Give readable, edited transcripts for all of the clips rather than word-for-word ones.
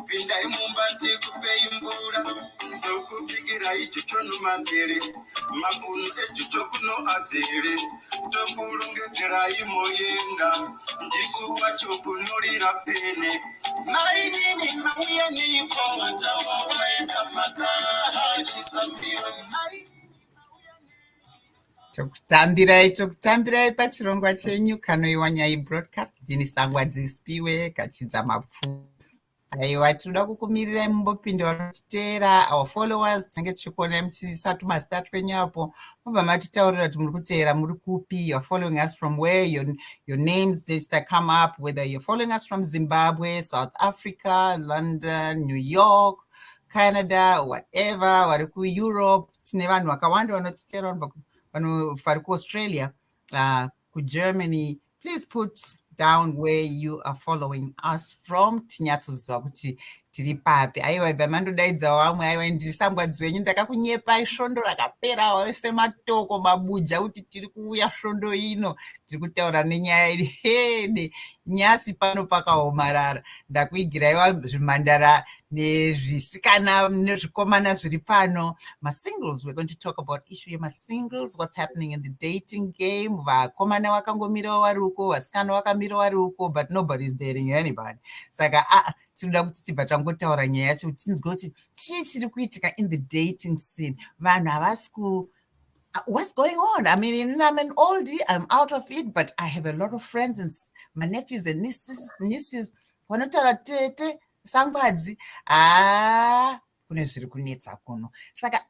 Pindai mumbati kupeimbura tokupigira ichochono mambere mabuno echichokuno azere tokulongedzera imoyenga ndisu wacho kunorira pene mainini mauye niko waenda maka chisambiwa tokutambirai pachirongwa chenyu kanoiwa nyai broadcast ndini sangwa dzispiwe kachidza mapfu. Aiwa, tinoda kukumirirai mumbopinde vanotiteera our followers tinenge tichikuonai muchisatu masitatu penyu apo mobva matitaurira kuti muri kuteera muri kupi, you're following us from where, your names just come up, whether you're following us from Zimbabwe, South Africa, London, New York, Canada, whatever, vari kuEurope. Tine vanhu vakawanda vanotiteera vari kuAustralia, kuGermany. Please put down where you are following us from. Tinyatsoziva kuti tiri papi. Aiwa, ibva mandodaidza vamwe, aiwa ndiri sangwa dzenyu ndakakunyepai svondo rakapera sematoko mabuja kuti tiri kuuya svondo ino tiri kutaura nenyaya iri nyasi pano pakaomarara. Ndakuigiraiwa zvimhandara nezvisikana nezvikomana zviri pano. Masingles, we're going to talk about issue yemasingles, what's happening in the dating game. Vakomana vakangomira vari uko, vasikana vakamira vari uko, but nobody's dating anybody. Saka tinoda kuti tibva tangotaura nyaya yacho kuti tinzwe kuti chii chiri kuitika in the dating scene. Vanhu havasi ku what's going on? I mean, I'm an oldie, I'm out of it, but I have a lot of friends and my nephews and nieces vanotaura tete sangwadzi kune zviri kunetsa kuno. Saka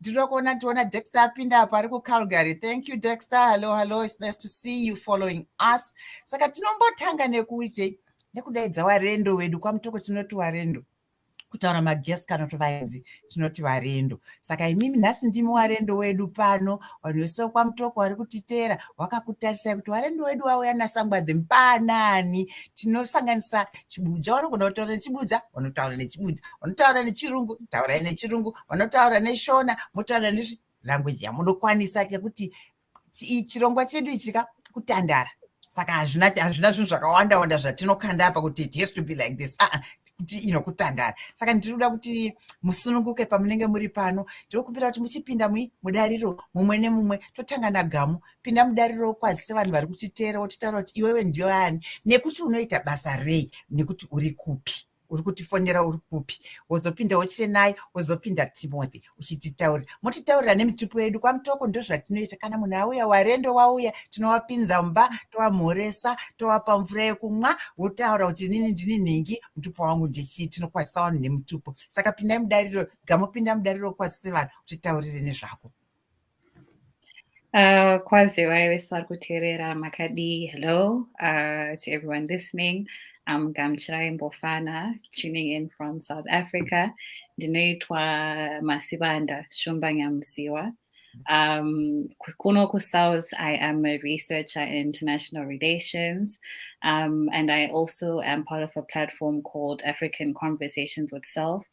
ndinoda tiona Dexter apinda apa ari kuCalgary. Thank you Dexter. Hello, it's nice to see you following us. Saka tinombotanga nekudaidza warendo wedu kwamutoko tinoti warendo. Kutaura maguest kana kuti vaenzi tinoti varendo. Saka imimi nhasi ndimi warendo wedu pano, vanhu vese kwamutoko vari kutiteera wakakutarisai kuti warendo wedu wauya nasangwadzi mpanani. Tinosanganisa chibuja, vanogona kutaura nechibuja, vanotaura nechibuja, vanotaura nechirungu, taurai nechirungu, vanotaura neshona, motaura language yamunokwanisa kuti chirongwa chedu ichika kutandara. Saka hazvina zvinhu zvakawanda zvatinokanda apa kuti it has to be like this. Kuti kutandara. Saka ndinoda kuti musununguke pamunenge muri pano. Tinokumbira kuti muchipinda mudariro mumwe nemumwe totanga naGamu. Pinda mudariro kwazise vanhu vari kuchiteera wotitaura kuti iwewe ndiyo ani nekuti unoita basa rei nekuti uri kupi. Uri kutifonera uri kupi. Wozopinda wochite naye, wozopinda Timothy uchititaurira. Motitaurira nemitupo yedu kwamutoko ndozvatinoita. Kana munhu auya warendo wauya tinovapinza mumba, tovamhoresa, tovapa mvura yekumwa, wotaura kuti inini ndini nhingi, mutupo wangu ndechii, tinokwazisa vanhu nemutupo. Saka pindai mudariro, Gamupinda mudariro kwazise vanhu utitaurire nezvako. Kwaziwa vese vari kuteerera makadi. Hello to everyone listening. I'm Gamchirai Mbofana, tuning in from South Africa. Ndinoitwa Masibanda Shumbanyamusiwa. Kuno ku South, I am a researcher in international relations, and I also am part of a platform called African Conversations with Self,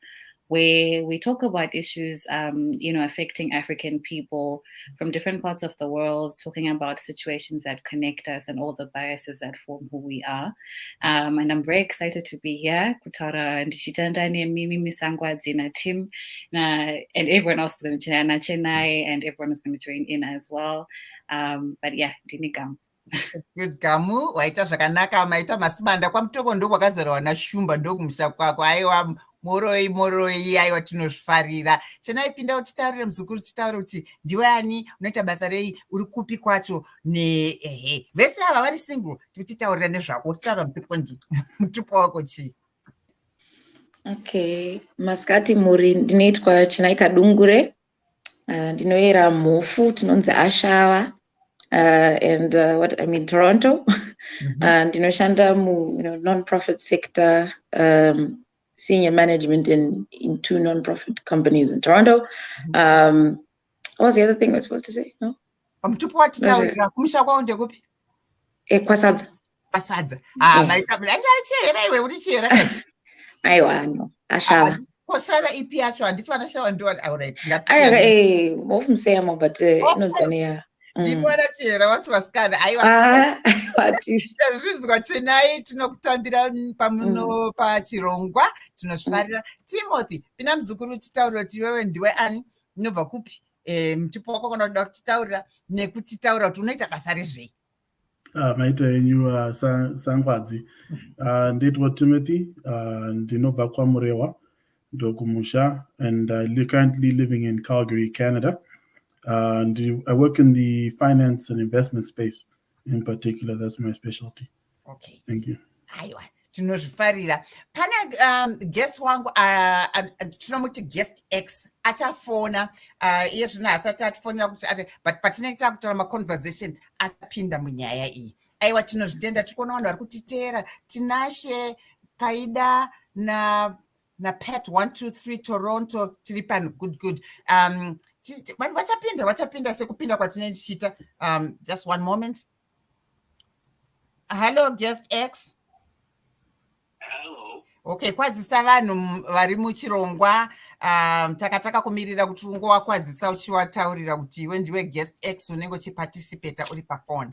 where we talk about issues, affecting African people from different parts of the world, talking about situations that connect us and all the biases that form who we are. And I'm very excited to be here. Kutara Ndishitandani, Mimi Misangwadzi, na Tim, and everyone else is going to join, Chennai, and everyone is going to join in as well. But yeah, Dinigam. Good Gamu, waita zvakanaka maita Masibanda kwamutoko ndokwakazarwa naShumba ndokumusha kwako. Aiwa moroi aiwa tinozvifarira. Chenaipinda utitaurire muzukuru titaure kuti ndiwe ani, unoita basa rei, uri kupi kwacho vese ava vari single tititaurira nezvako, titaura mutupo wako chii. Okay, masikati muri, ndinoitwa Chinaika Dungure, ndinoera mhofu tinonzi Ashava. And what I mean, Toronto, and ndinoshanda mu non-profit sector, senior management in two non-profit companies in Toronto. What was the other thing I was supposed to say? No. Mtupo watitaurira kumusha kwao ndekupi? Kwasadza. pasadza. Chera iwe uri chera kai. Aiwa no. Ashava. Koshava ipi yacho handiti vanashava ndiwani. Alright, ngatisiyana. Mofumsema but inodzania. Ndivona chera vati vasikana. Aiwa. Zvizwa chenai tinokutambira pamuno pachirongwa tinosvifarira. Timothy, pina muzukuru uchitaurira kuti iwewe ndiwe ani? Unobva kupi? Mutupo wako kana kuda kutitaurira nekutitaurira kuti unoita basa rezvei? Maita enyu Sangwadzi. Nditwa Timothy, ndinobva kwaMurewa, ndokumusha, and currently living in Calgary, Canada. And I work in the finance and investment space in particular. That's my specialty. Okay. Thank you. Aiwa, tinozvifarira. Pana guest wangu, tinomuti guest X, achafona, iye zvino asati atifonera kuti but patinenge takutaura maconversation atapinda munyaya iyi. Aiwa, tinozvitenda tikuona vanhu vari kutiteera. Tinashe, Paida na Pet 123 Toronto tiri pano good. Vachapinda sekupinda kwatinenge tichiita. Just one moment. Hello, guest X. Hello. Okay, kwazisa vanhu vari muchirongwa. Takataka kumirira kuti ungowakwazisa uchiwataurira kuti iwe ndiwe guest X unenge uchiparticipata uri pafone.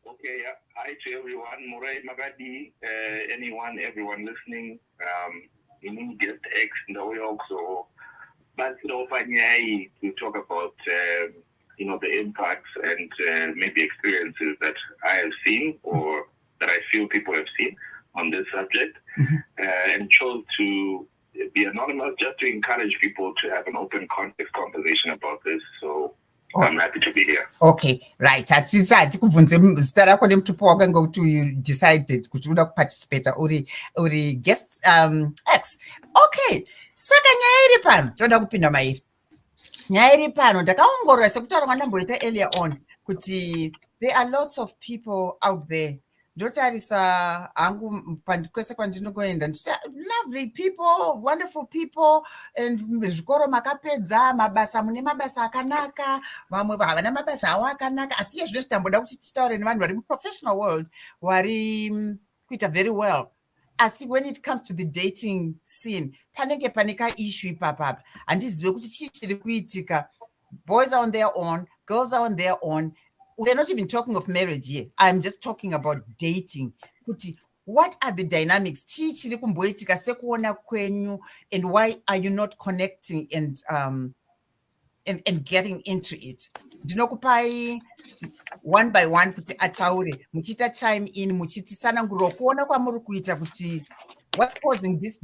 Okay, yeah. Hi to everyone. Murai Magadi, everyone listening. In guest X in the way also. But panyaya to talk about the impacts and maybe experiences that I have seen or that I feel people have seen on this subject, and chose to be anonymous just to encourage people to have an open conversation about this. So I'm happy to be here. Okay, right. Hatizati kubvunze zita rako nemutupo wako ngekuti you decided kuti uda kuparticipate uri guest X. Okay, saka nyaya iri pano toda kupinda mairi. Nyaya iri pano ndakaongorora sekutaura ndamboita earlier on kuti there are lots of people out there. Ndotarisa hangu kwese kwandinogoenda lovely people, wonderful people, and zvikoro makapedza mabasa mune mabasa akanaka, vamwe havana mabasa awo akanaka, asi iye zvino tamboda kuti titaure nevanhu vari muprofessional world vari kuita very well. Asi when it comes to the dating scene, panenge pane issue ipapapa. Handizive kuti chii chiri kuitika. Boys are on their own, girls are on their own. We're not even talking of marriage here. I'm just talking about dating. Kuti, what are the dynamics? Chii chiri kumboitika sekuona kwenyu, and why are you not connecting and getting into it? Ndinokupai one by one kuti ataure, muchita chime in, muchitisanangurira kuona kwamuri kuita kuti what's causing this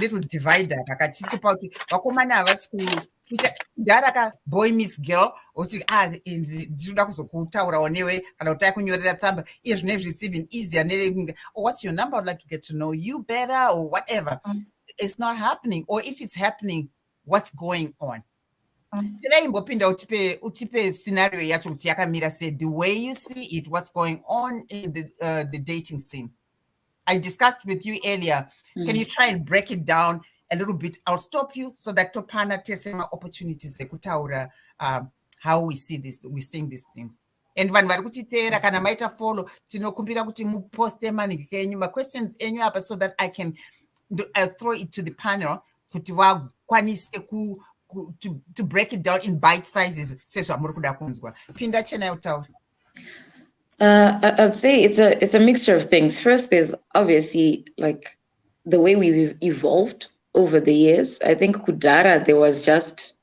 little divider kakachiri kupa kuti vakomana havasi kuita kudhara boy miss girl uti ndinoda kuzokutaurawo newe kana kuti kunyorera tsamba iye zvinezvi it's even easier what's your number, I would like to get to know you better or whatever. It's not happening, or if it's happening, what's going on? Tinoimbopinda utipe scenario yacho kuti yakamira sei, the way you see it, what's going on in the dating scene. I discussed with you earlier. Can you try and break it down a little bit? I'll stop you so that topana tesema opportunities ekutaura how we see this, we seeing these things. And vanhu vari kutiteera kana maita follow tinokumbira kuti muposte manike enyu questions enyu apa so that I can throw it to the panel kuti vakwanise to break it down in bite sizes sezvamuri kuda kunzwa. Pinda chena utaura. I'd say it's a mixture of things. First, there's obviously like the way we've evolved over the years. I think kudara, there was just,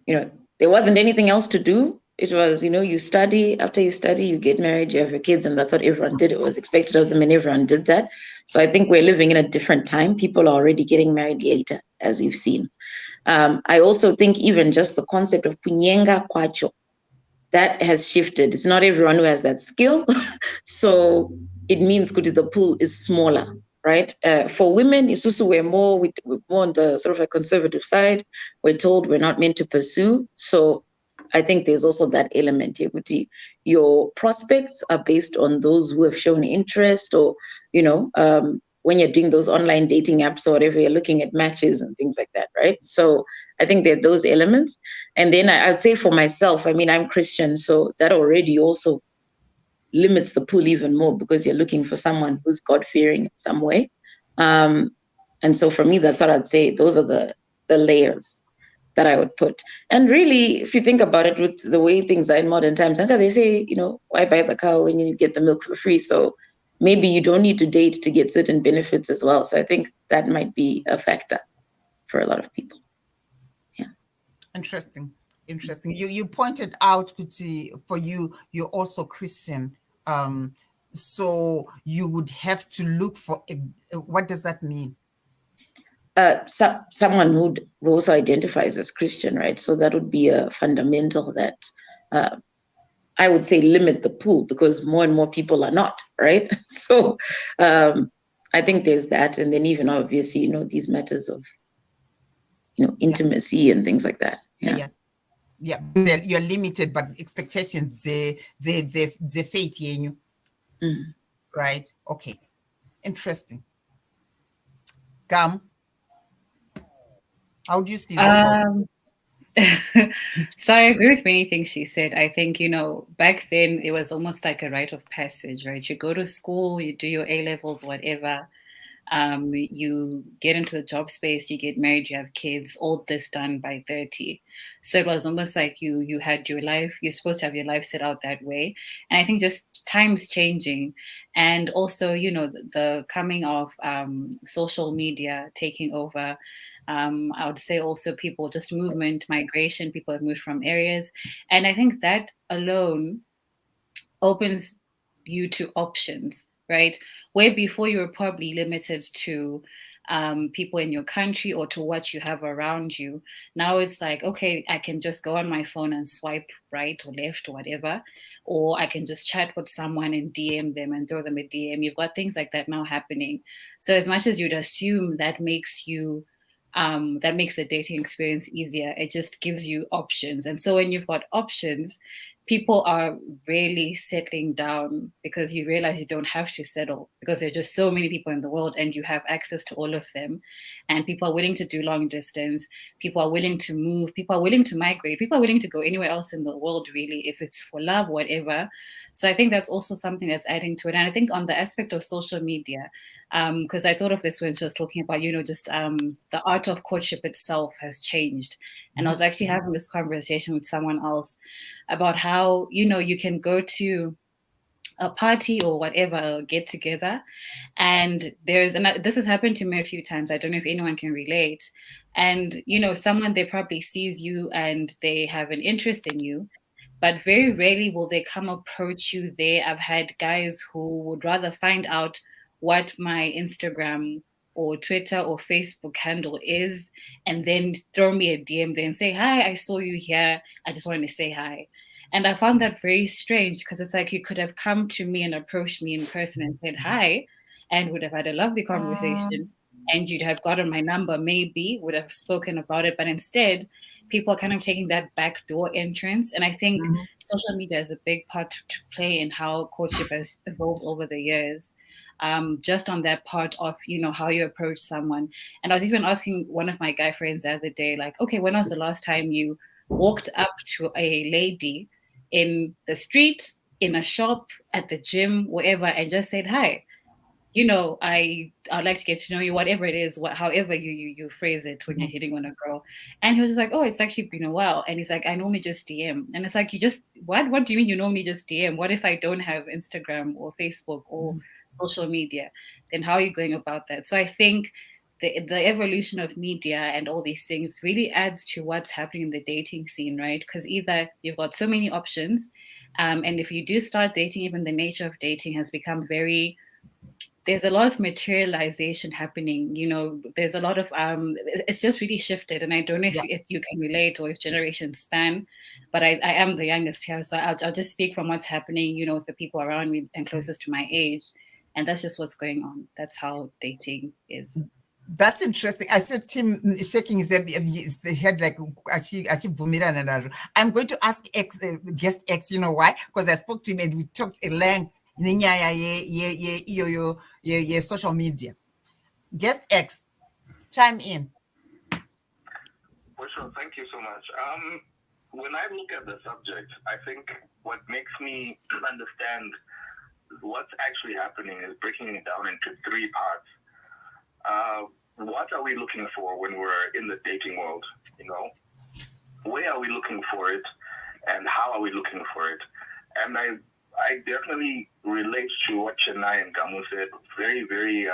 there wasn't anything else to do. It was, you study, after you study, you get married, you have your kids, and that's what everyone did. It was expected of them and everyone did that. So I think we're living in a different time. People are already getting married later, as we've seen. I also think even just the concept of punyenga kwacho, that has shifted. It's not everyone who has that skill. So it means the pool is smaller, right? For women, we're more on the sort of a conservative side. We're told we're not meant to pursue. So I think there's also that element here. Your prospects are based on those who have shown interest, or, when you're doing those online dating apps or whatever, you're looking at matches and things like that, right? So I think there are those elements. And then I'd say for myself, I'm Christian, so that already also, limits the pool even more because you're looking for someone who's God-fearing in some way. And so for me, that's what I'd say. Those are the layers that I would put. And really, if you think about it, with the way things are in modern times, they say, why buy the cow when you get the milk for free? So maybe you don't need to date to get certain benefits as well. So I think that might be a factor for a lot of people. Yeah. Interesting. You pointed out, Kuti, for you, you're also Christian. So you would have to look for what does that mean? Someone who also identifies as Christian, right? So that would be a fundamental that I would say limit the pool, because more and more people are not, right? So I think there's that. And then even obviously, these matters of, intimacy and things like that. Yeah. You're limited, but expectations, they faith in you. Right? Okay. Interesting. Gam, how do you see this? So I agree with many things she said. I think, back then it was almost like a rite of passage, right? You go to school, you do your A-levels, whatever. You get into the job space, you get married, you have kids, all this done by 30. So it was almost like you had your life, you're supposed to have your life set out that way. And I think just time's changing. And also, the coming of social media taking over. I would say also people, just movement, migration, people have moved from areas. And I think that alone opens you to options, right? Where before you were probably limited to people in your country or to what you have around you. Now it's like, okay, I can just go on my phone and swipe right or left or whatever, or I can just chat with someone and DM them and throw them a DM. You've got things like that now happening. So as much as you'd assume that makes you that makes the dating experience easier, it just gives you options. And so when you've got options, people are really settling down because you realize you don't have to settle, because there are just so many people in the world and you have access to all of them. And people are willing to do long distance. People are willing to move. People are willing to migrate. People are willing to go anywhere else in the world, really, if it's for love, whatever. So I think that's also something that's adding to it. And I think on the aspect of social media, because I thought of this when she was talking about, just the art of courtship itself has changed. And I was actually having this conversation with someone else about how, you can go to a party or whatever, or get together, and this has happened to me a few times. I don't know if anyone can relate. And, someone, they probably sees you and they have an interest in you, but very rarely will they come approach you there. I've had guys who would rather find out what my Instagram or Twitter or Facebook handle is, and then throw me a DM then say, hi, I saw you here, I just wanted to say hi. And I found that very strange, because it's like you could have come to me and approached me in person and said hi, and would have had a lovely conversation, and you'd have gotten my number, maybe would have spoken about it. But instead, people are kind of taking that backdoor entrance. And I think social media is a big part to play in how courtship has evolved over the years. Just on that part of, how you approach someone. And I was even asking one of my guy friends the other day, like, okay, when was the last time you walked up to a lady in the street, in a shop, at the gym, wherever, and just said hi? I'd like to get to know you, whatever it is, however you phrase it when you're hitting on a girl. And he was like, oh, it's actually been a while. And he's like, I normally just DM. And it's like, what do you mean you normally just DM? What if I don't have Instagram or Facebook or social media? Then how are you going about that? So I think the evolution of media and all these things really adds to what's happening in the dating scene, right? Because either you've got so many options, and if you do start dating, even the nature of dating has become there's a lot of materialization happening. There's a lot of it's just really shifted. And I don't know if you can relate or if generations span, but I am the youngest here, so I'll just speak from what's happening, with the people around me and closest to my age. And that's just what's going on. That's how dating is. That's interesting. I said Tim shaking his head like actually I'm going to ask guest X, why? Because I spoke to him and we talked at length social media. Guest X, chime in. For sure, thank you so much. When I look at the subject, I think what makes me understand what's actually happening is breaking it down into three parts. What are we looking for when we're in the dating world? You know, where are we looking for it, and how are we looking for it? And I definitely relate to what Chennai and Gamu said. Very, very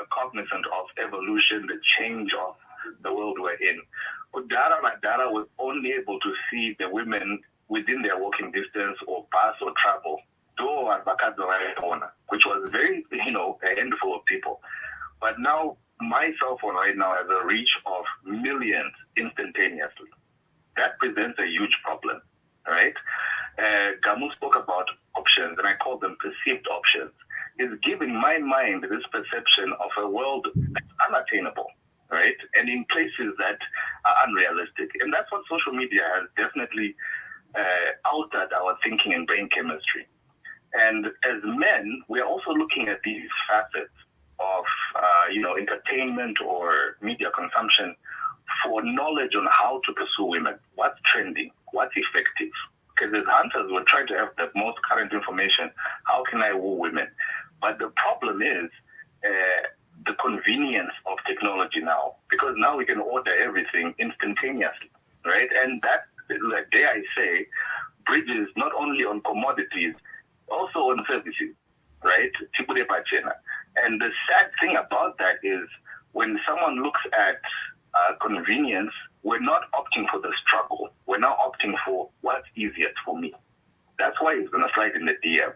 cognizant of evolution, the change of the world we're in. Dara was only able to see the women within their walking distance or pass or travel, which was very, a handful of people. But now my cell phone right now has a reach of millions instantaneously. That presents a huge problem, right? Gamu spoke about options, and I call them perceived options. It's giving my mind this perception of a world that's unattainable, right? And in places that are unrealistic. And that's what social media has definitely altered our thinking and brain chemistry. And as men, we're also looking at these facets of, entertainment or media consumption for knowledge on how to pursue women. What's trending? What's effective? Because as hunters, we're trying to have the most current information. How can I woo women? But the problem is the convenience of technology now, because now we can order everything instantaneously, right? And that, like dare I say, bridges not only on commodities, also on services, right? And the sad thing about that is when someone looks at convenience, we're not opting for the struggle. We're now opting for what's easiest for me. That's why he's going to slide in the DM.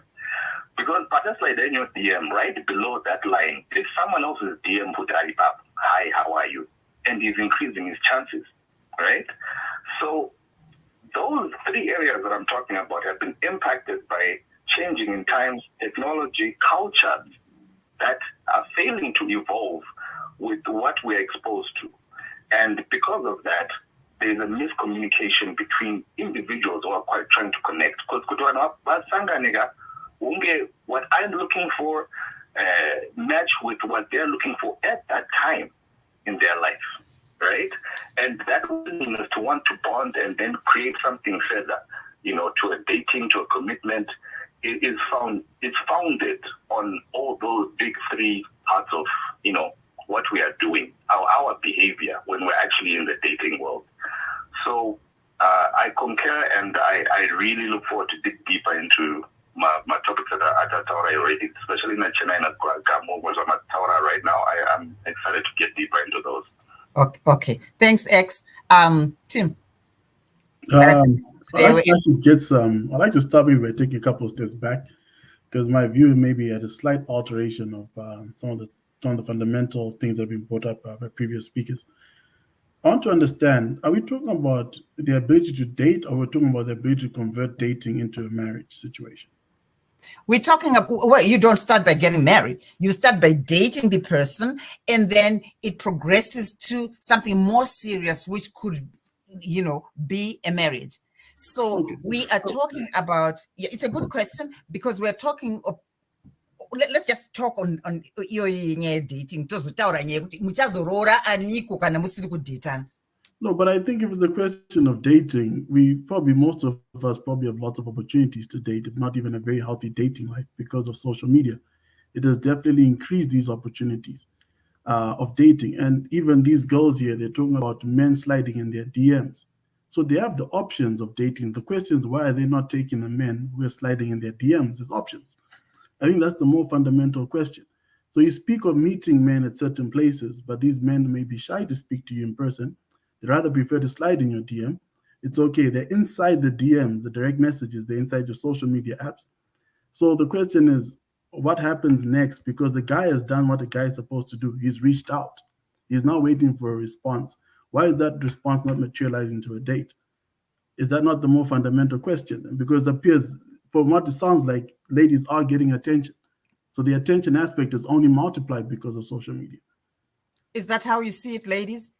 Because slide in your DM, right below that line, is someone else's DM who type up, "Hi, how are you?" And he's increasing his chances, right? So those three areas that I'm talking about have been impacted by changing in times, technology, cultures that are failing to evolve with what we're exposed to. And because of that, there's a miscommunication between individuals who are quite trying to connect. Because what I'm looking for match with what they're looking for at that time in their life, right? And that willingness to want to bond and then create something further, to a dating, to a commitment, it's founded on all those big three parts of, what we are doing, our behavior when we're actually in the dating world. So I concur, and I really look forward to dig deeper into my topics that are already, especially in the Chennai and Gamu was on Taura right now. I'm excited to get deeper into those. Okay. Thanks, X. Tim. I'd like to start maybe by taking a couple of steps back, because my view maybe had a slight alteration of some of the fundamental things that have been brought up by previous speakers. I want to understand, are we talking about the ability to date, or we're talking about the ability to convert dating into a marriage situation? We're talking about, well, you don't start by getting married. You start by dating the person, and then it progresses to something more serious, which could, be a marriage. So we are talking about, it's a good question, because we're talking of, let's just talk on your dating. No, but I think if it's a question of dating, most of us probably have lots of opportunities to date, if not even a very healthy dating life, because of social media. It has definitely increased these opportunities of dating. And even these girls here, they're talking about men sliding in their DMs. So they have the options of dating. The question is, why are they not taking the men who are sliding in their DMs as options? I think that's the more fundamental question. So you speak of meeting men at certain places, but these men may be shy to speak to you in person. They rather prefer to slide in your DM. It's okay. They're inside the DMs, the direct messages. They're inside your social media apps. So the question is, what happens next? Because the guy has done what the guy is supposed to do. He's reached out. He's now waiting for a response. Why is that response not materializing to a date? Is that not the more fundamental question? Because it appears, from what it sounds like, ladies are getting attention. So the attention aspect is only multiplied because of social media. Is that how you see it, ladies?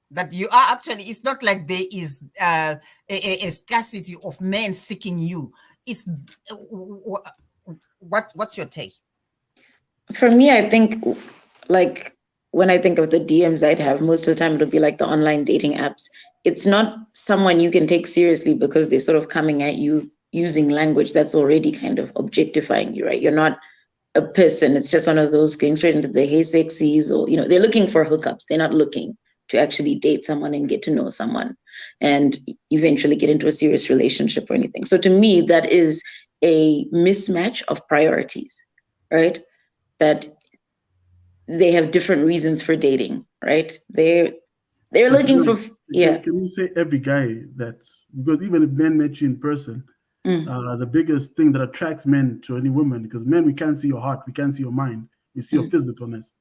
That you are actually, it's not like there is a scarcity of men seeking you. It's what's your take? For me, I think, like, when I think of the DMs I'd have, most of the time it'll be like the online dating apps. It's not someone you can take seriously because they're sort of coming at you using language that's already kind of objectifying you, right? You're not a person. It's just one of those going straight into the hey sexies, or, you know, they're looking for hookups. They're not looking to actually date someone and get to know someone and eventually get into a serious relationship or anything. So to me, that is a mismatch of priorities, right? That they have different reasons for dating, right? They're looking for, yeah. Can we say every guy that, because even if men met you in person, the biggest thing that attracts men to any woman, because men, we can't see your heart, we can't see your mind, we see your physicalness.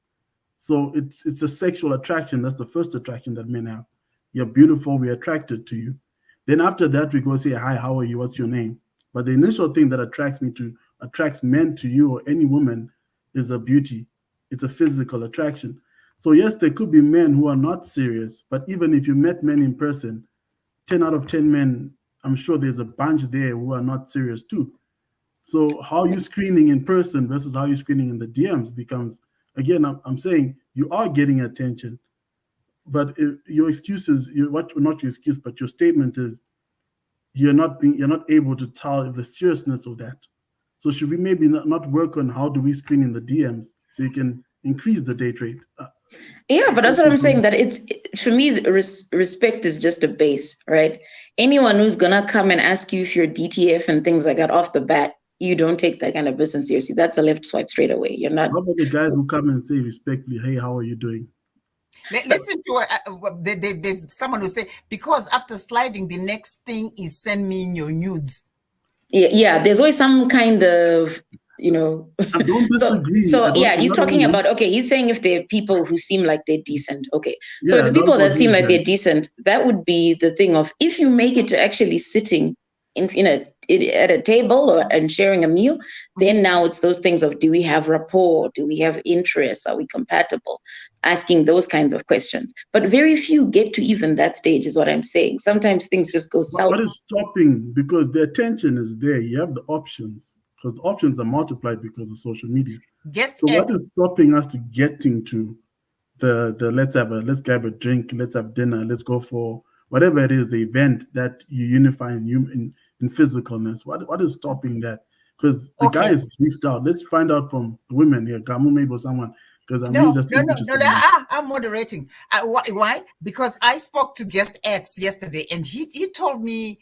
So it's a sexual attraction. That's the first attraction that men have. You're beautiful, we're attracted to you. Then after that, we go say, hi, how are you? What's your name? But the initial thing that attracts men to you or any woman is a beauty. It's a physical attraction. So yes, there could be men who are not serious, but even if you met men in person, 10 out of 10 men, I'm sure there's a bunch there who are not serious too. So how you screening in person versus how you screening in the DMs becomes, again, I'm saying you are getting attention, but your excuses, not your excuse, but your statement is you're not able to tell if the seriousness of that. So should we maybe not work on how do we screen in the DMs so you can increase the date rate? Yeah, but that's what I'm saying, that it's, for me, respect is just a base, right? Anyone who's gonna come and ask you if you're DTF and things like that off the bat, you don't take that kind of business seriously. That's a left swipe straight away. You're not. How about the guys who come and say respectfully, hey, how are you doing? Listen to there's someone who say, because after sliding, the next thing is send me in your nudes. Yeah, there's always some kind of, you know. I don't disagree. So yeah, he's talking about, okay, he's saying if there are people who seem like they're decent. Okay. So Yeah, the people that seem like they're decent, that would be the thing of, if you make it to actually sitting at a table and sharing a meal, then now it's those things of, do we have rapport? Do we have interests? Are we compatible? Asking those kinds of questions. But very few get to even that stage, is what I'm saying. Sometimes things just go south. What is stopping? Because the attention is there. You have the options, because the options are multiplied because of social media. What is stopping us to getting to the let's grab a drink, let's have dinner, let's go for whatever it is, the event that you unify in physicalness? What is stopping that? Because the guy is reached out. Let's find out from the women here, Gamu maybe or someone, because I'm really just interested. I'm moderating. Why? Because I spoke to guest X yesterday, and he told me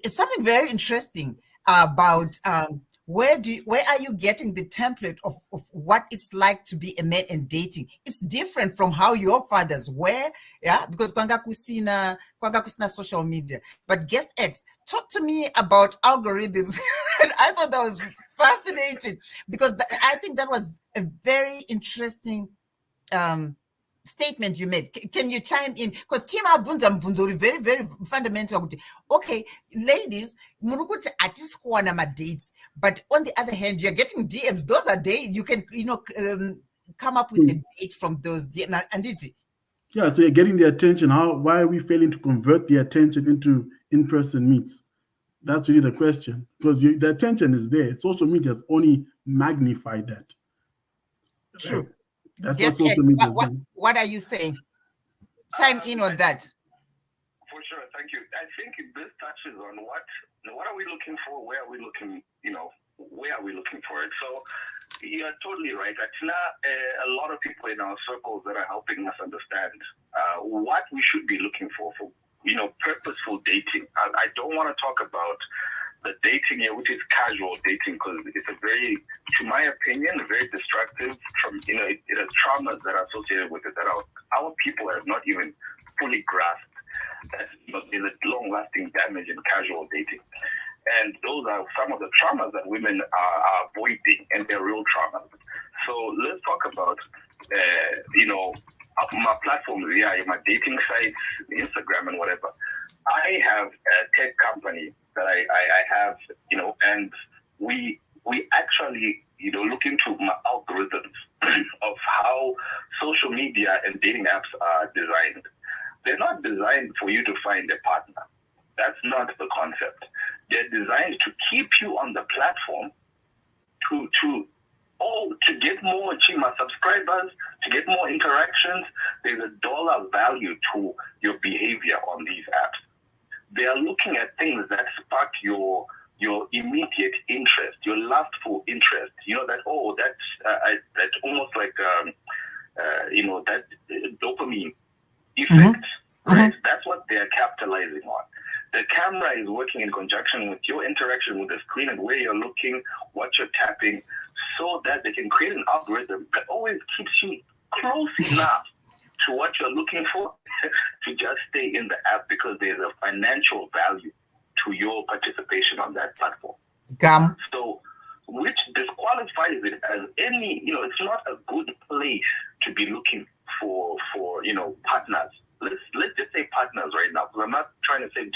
something very interesting about where are you getting the template of what it's like to be a man and dating? It's different from how your fathers were, yeah, because kwanga kusina social media. But guest X, talk to me about algorithms. And I thought that was fascinating, because I think that was a very interesting statement you made. Can you chime in? Because Tima Bunza Mbunzori, very, very fundamental. Okay, ladies, murukuti atiskuana ma dates, but on the other hand, you're getting DMs. Those are dates. You can, come up with a date from those DMs. Yeah, so you're getting the attention. Why are we failing to convert the attention into in-person meets? That's really the question, because the attention is there. Social media has only magnified that. True. Right? That's what social media is doing. What are you saying? Chime in on that. For sure, thank you. I think this touches on what are we looking for? Where are we looking? Where are we looking for it? So you're totally right. Actually, a lot of people in our circles that are helping us understand what we should be looking for purposeful dating. I don't want to talk about the dating here, which is casual dating, because it's a very, to my opinion, very destructive. It has traumas that are associated with it that our people have not even fully grasped. That there's a long-lasting damage in casual dating. And those are some of the traumas that women are avoiding, and they're real traumas. So let's talk about, my platforms, my dating sites, Instagram and whatever. I have a tech company that I have, and we actually, look into my algorithms of how social media and dating apps are designed. They're not designed for you to find a partner. That's not the concept. They're designed to keep you on the platform to get more Chima subscribers, to get more interactions. There's a dollar value to your behavior on these apps. They are looking at things that spark your your immediate interest, your lustful interest. You know that that's almost like that dopamine effect, right? That's what they're capitalizing on. The camera is working in conjunction with your interaction with the screen and where you're looking, what you're tapping, so that they can create an algorithm that always keeps you close enough to what you're looking for to just stay in the app because there's a financial value to your participation on that platform. So, which disqualifies it as any, it's not a good place to be looking for partners. Let's just say partners right now, because I'm not trying to say,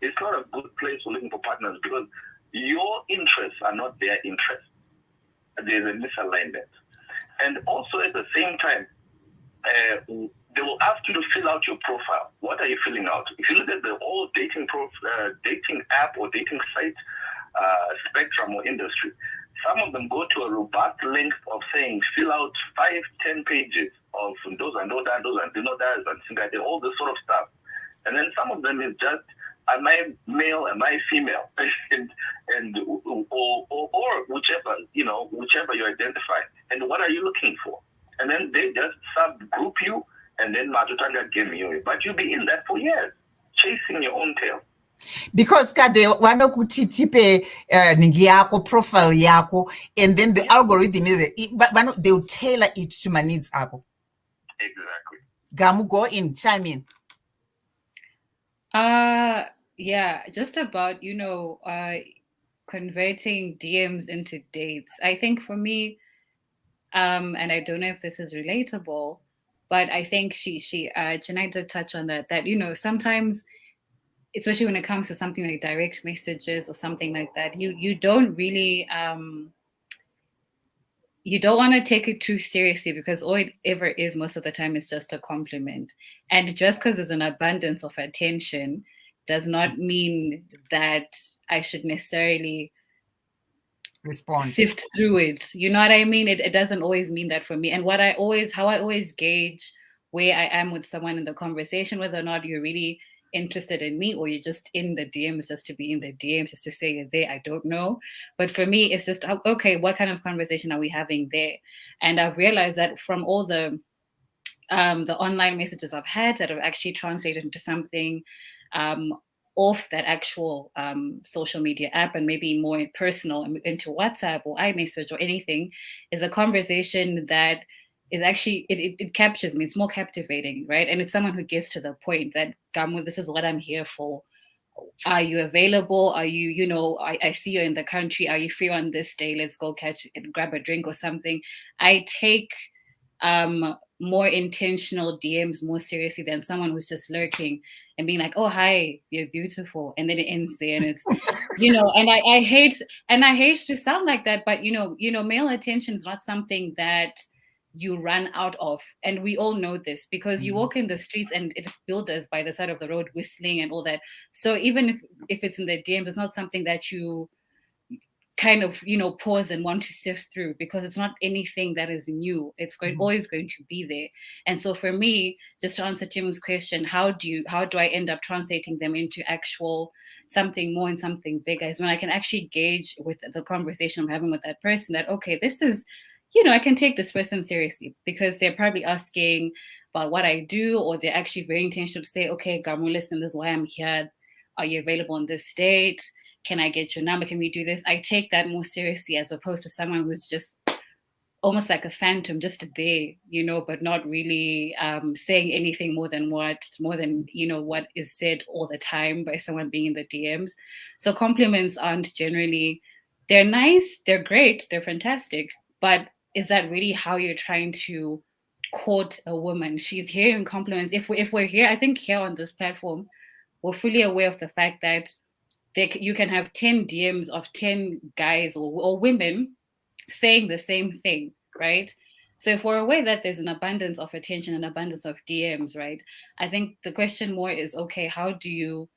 it's not a good place for looking for partners because your interests are not their interests. There's a misalignment. And also at the same time, they will ask you to fill out your profile. What are you filling out? If you look at the whole dating app or dating site spectrum or industry, some of them go to a robust length of saying fill out 5-10 pages of those and all this sort of stuff. And then some of them is just, am I male, am I female? or whichever you identify. And what are you looking for? And then they just subgroup you and then matutanga game you. But you'll be in that for years, chasing your own tail. Because they want to tipe ningi yako, profile yako, and then the algorithm is but they will tailor it to my needs ako. Exactly. Gamu, go in, chime in. Yeah, just about, converting DMs into dates. I think for me, and I don't know if this is relatable, but I think Janai did touch on that, sometimes, especially when it comes to something like direct messages or something like that, you don't really, you don't want to take it too seriously because all it ever is most of the time is just a compliment. And just because there's an abundance of attention does not mean that I should necessarily respond, sift through it. You know what I mean? It doesn't always mean that for me. And how I always gauge where I am with someone in the conversation, whether or not you're really interested in me or you're just in the DMs just to be in the DMs, just to say you're there, I don't know. But for me, it's just, okay, what kind of conversation are we having there? And I've realized that from all the online messages I've had that have actually translated into something off that actual social media app and maybe more personal into WhatsApp or iMessage or anything, is a conversation that is actually, it captures me. It's more captivating, right? And it's someone who gets to the point that, Gamu, this is what I'm here for. Are you available? Are you, I see you're in the country. Are you free on this day? Let's go grab a drink or something. I take more intentional DMs more seriously than someone who's just lurking and being like, oh, hi, you're beautiful. And then it ends there and it's, and I hate to sound like that, but male attention is not something that you run out of. And we all know this because you walk in the streets and it's builders by the side of the road whistling and all that. So even if it's in the DMs, it's not something that you kind of pause and want to sift through because it's not anything that is new. It's always going to be there. And so for me, just to answer Tim's question, how do I end up translating them into actual something more and something bigger, is when I can actually gauge with the conversation I'm having with that person that, okay, this is, I can take this person seriously because they're probably asking about what I do, or they're actually very intentional to say, okay, Gamu, listen, this is why I'm here. Are you available on this date? Can I get your number? Can we do this? I take that more seriously as opposed to someone who's just almost like a phantom, just there, but not really saying anything more than what is said all the time by someone being in the DMs. So compliments aren't generally, they're nice, they're great, they're fantastic, but is that really how you're trying to court a woman? She's hearing compliments. If we're here, I think here on this platform, we're fully aware of the fact that you can have 10 DMs of 10 guys or women saying the same thing, right? So if we're aware that there's an abundance of attention and abundance of DMs, right? I think the question more is, okay, how do you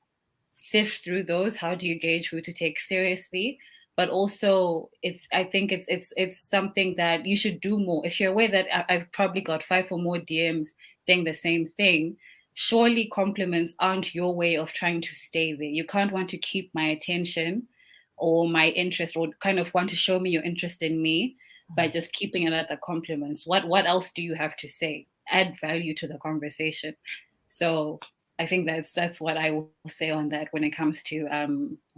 sift through those? How do you gauge who to take seriously? But also, I think it's something that you should do more. If you're aware that I've probably got 5 or more DMs saying the same thing, surely compliments aren't your way of trying to stay there. You can't want to keep my attention or my interest, or kind of want to show me your interest in me by just keeping it at the compliments. What else do you have to say? Add value to the conversation. So I think that's what I will say on that when it comes to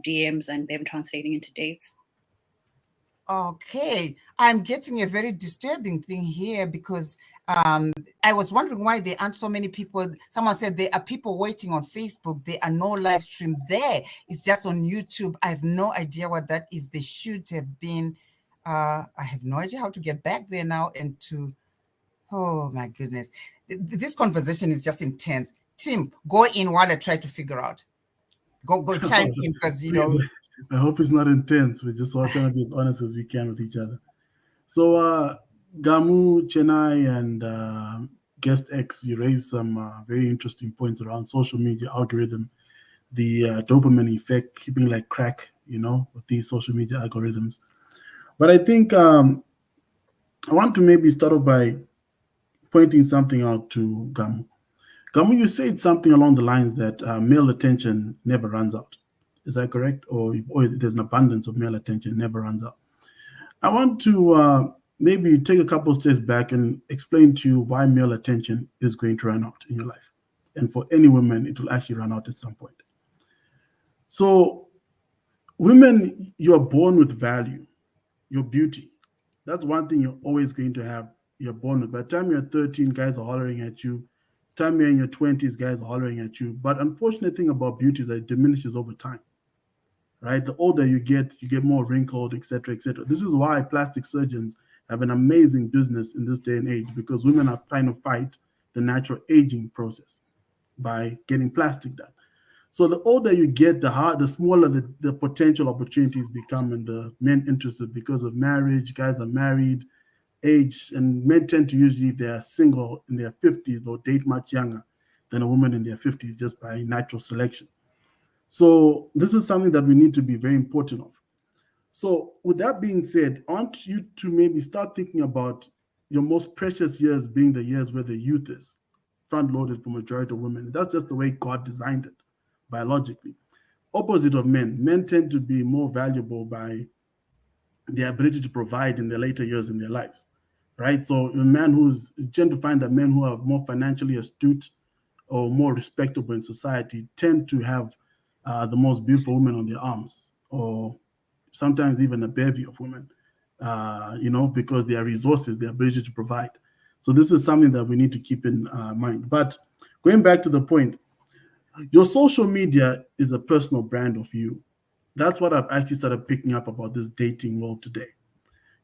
DMs and them translating into dates. Okay, I'm getting a very disturbing thing here because I was wondering why there aren't so many people. Someone said there are people waiting on Facebook. There are no live stream there. It's just on YouTube. I have no idea what that is. They should have been. I have no idea how to get back there now and to. Oh my goodness, this conversation is just intense. Tim, go in while I try to figure out. Go chime in because you know. I hope it's not intense. We're just all trying to be as honest as we can with each other. So, Gamu, Chennai, and Guest X, you raised some very interesting points around social media algorithm, the dopamine effect, keeping like crack, with these social media algorithms. But I think I want to maybe start off by pointing something out to Gamu. Gamu, you said something along the lines that male attention never runs out. Is that correct? Or there's an abundance of male attention, never runs out. I want to maybe take a couple of steps back and explain to you why male attention is going to run out in your life. And for any woman, it will actually run out at some point. So women, you're born with value, your beauty. That's one thing you're always going to have. You're born with. By the time you're 13, guys are hollering at you. By the time you're in your 20s, guys are hollering at you. But unfortunate thing about beauty is that it diminishes over time. Right? The older you get more wrinkled, etc., etc. This is why plastic surgeons have an amazing business in this day and age, because women are trying to fight the natural aging process by getting plastic done. So the older you get, the smaller the potential opportunities become, and the men interested because of marriage. Guys are married, age, and men tend to usually, if they are single in their 50s, they'll date much younger than a woman in their 50s just by natural selection. So this is something that we need to be very important of. So with that being said, I want you to maybe start thinking about your most precious years being the years where the youth is front-loaded for majority of women. That's just the way God designed it biologically. Opposite of men. Men tend to be more valuable by their ability to provide in their later years in their lives, right? So you tend to find that men who are more financially astute or more respectable in society tend to have the most beautiful women on their arms, or sometimes even a bevy of women, because their resources, their ability to provide. So this is something that we need to keep in mind. But going back to the point, your social media is a personal brand of you. That's what I've actually started picking up about this dating world today.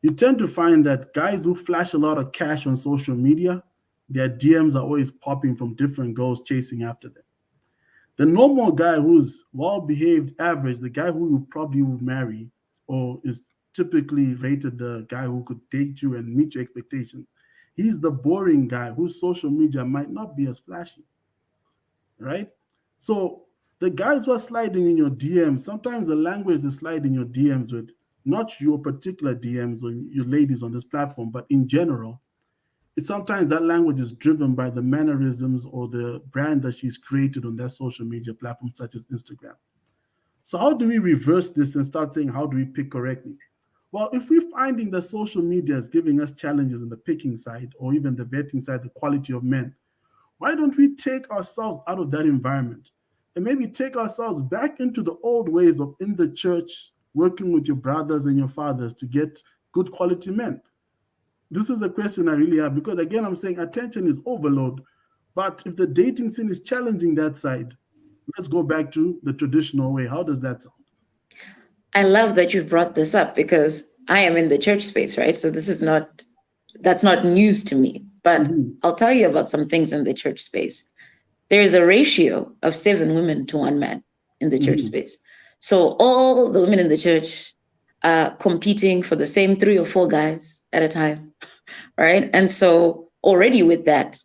You tend to find that guys who flash a lot of cash on social media, their DMs are always popping from different girls chasing after them. The normal guy who's well-behaved, average, the guy who you probably would marry, or is typically rated the guy who could date you and meet your expectations, he's the boring guy whose social media might not be as flashy, right? So the guys who are sliding in your DMs, sometimes the language they slide in your DMs with, not your particular DMs or your ladies on this platform, but in general, sometimes that language is driven by the mannerisms or the brand that she's created on that social media platform, such as Instagram. So how do we reverse this and start saying, how do we pick correctly? Well, if we're finding that social media is giving us challenges in the picking side, or even the vetting side, the quality of men, why don't we take ourselves out of that environment and maybe take ourselves back into the old ways of in the church, working with your brothers and your fathers to get good quality men? This is a question I really have, because again, I'm saying attention is overload. But if the dating scene is challenging that side, let's go back to the traditional way. How does that sound? I love that you've brought this up, because I am in the church space, right? So that's not news to me. But I'll tell you about some things in the church space. There is a ratio of 7 women to 1 man in the church space. So all the women in the church are competing for the same 3 or 4 guys at a time, right? And so already with that,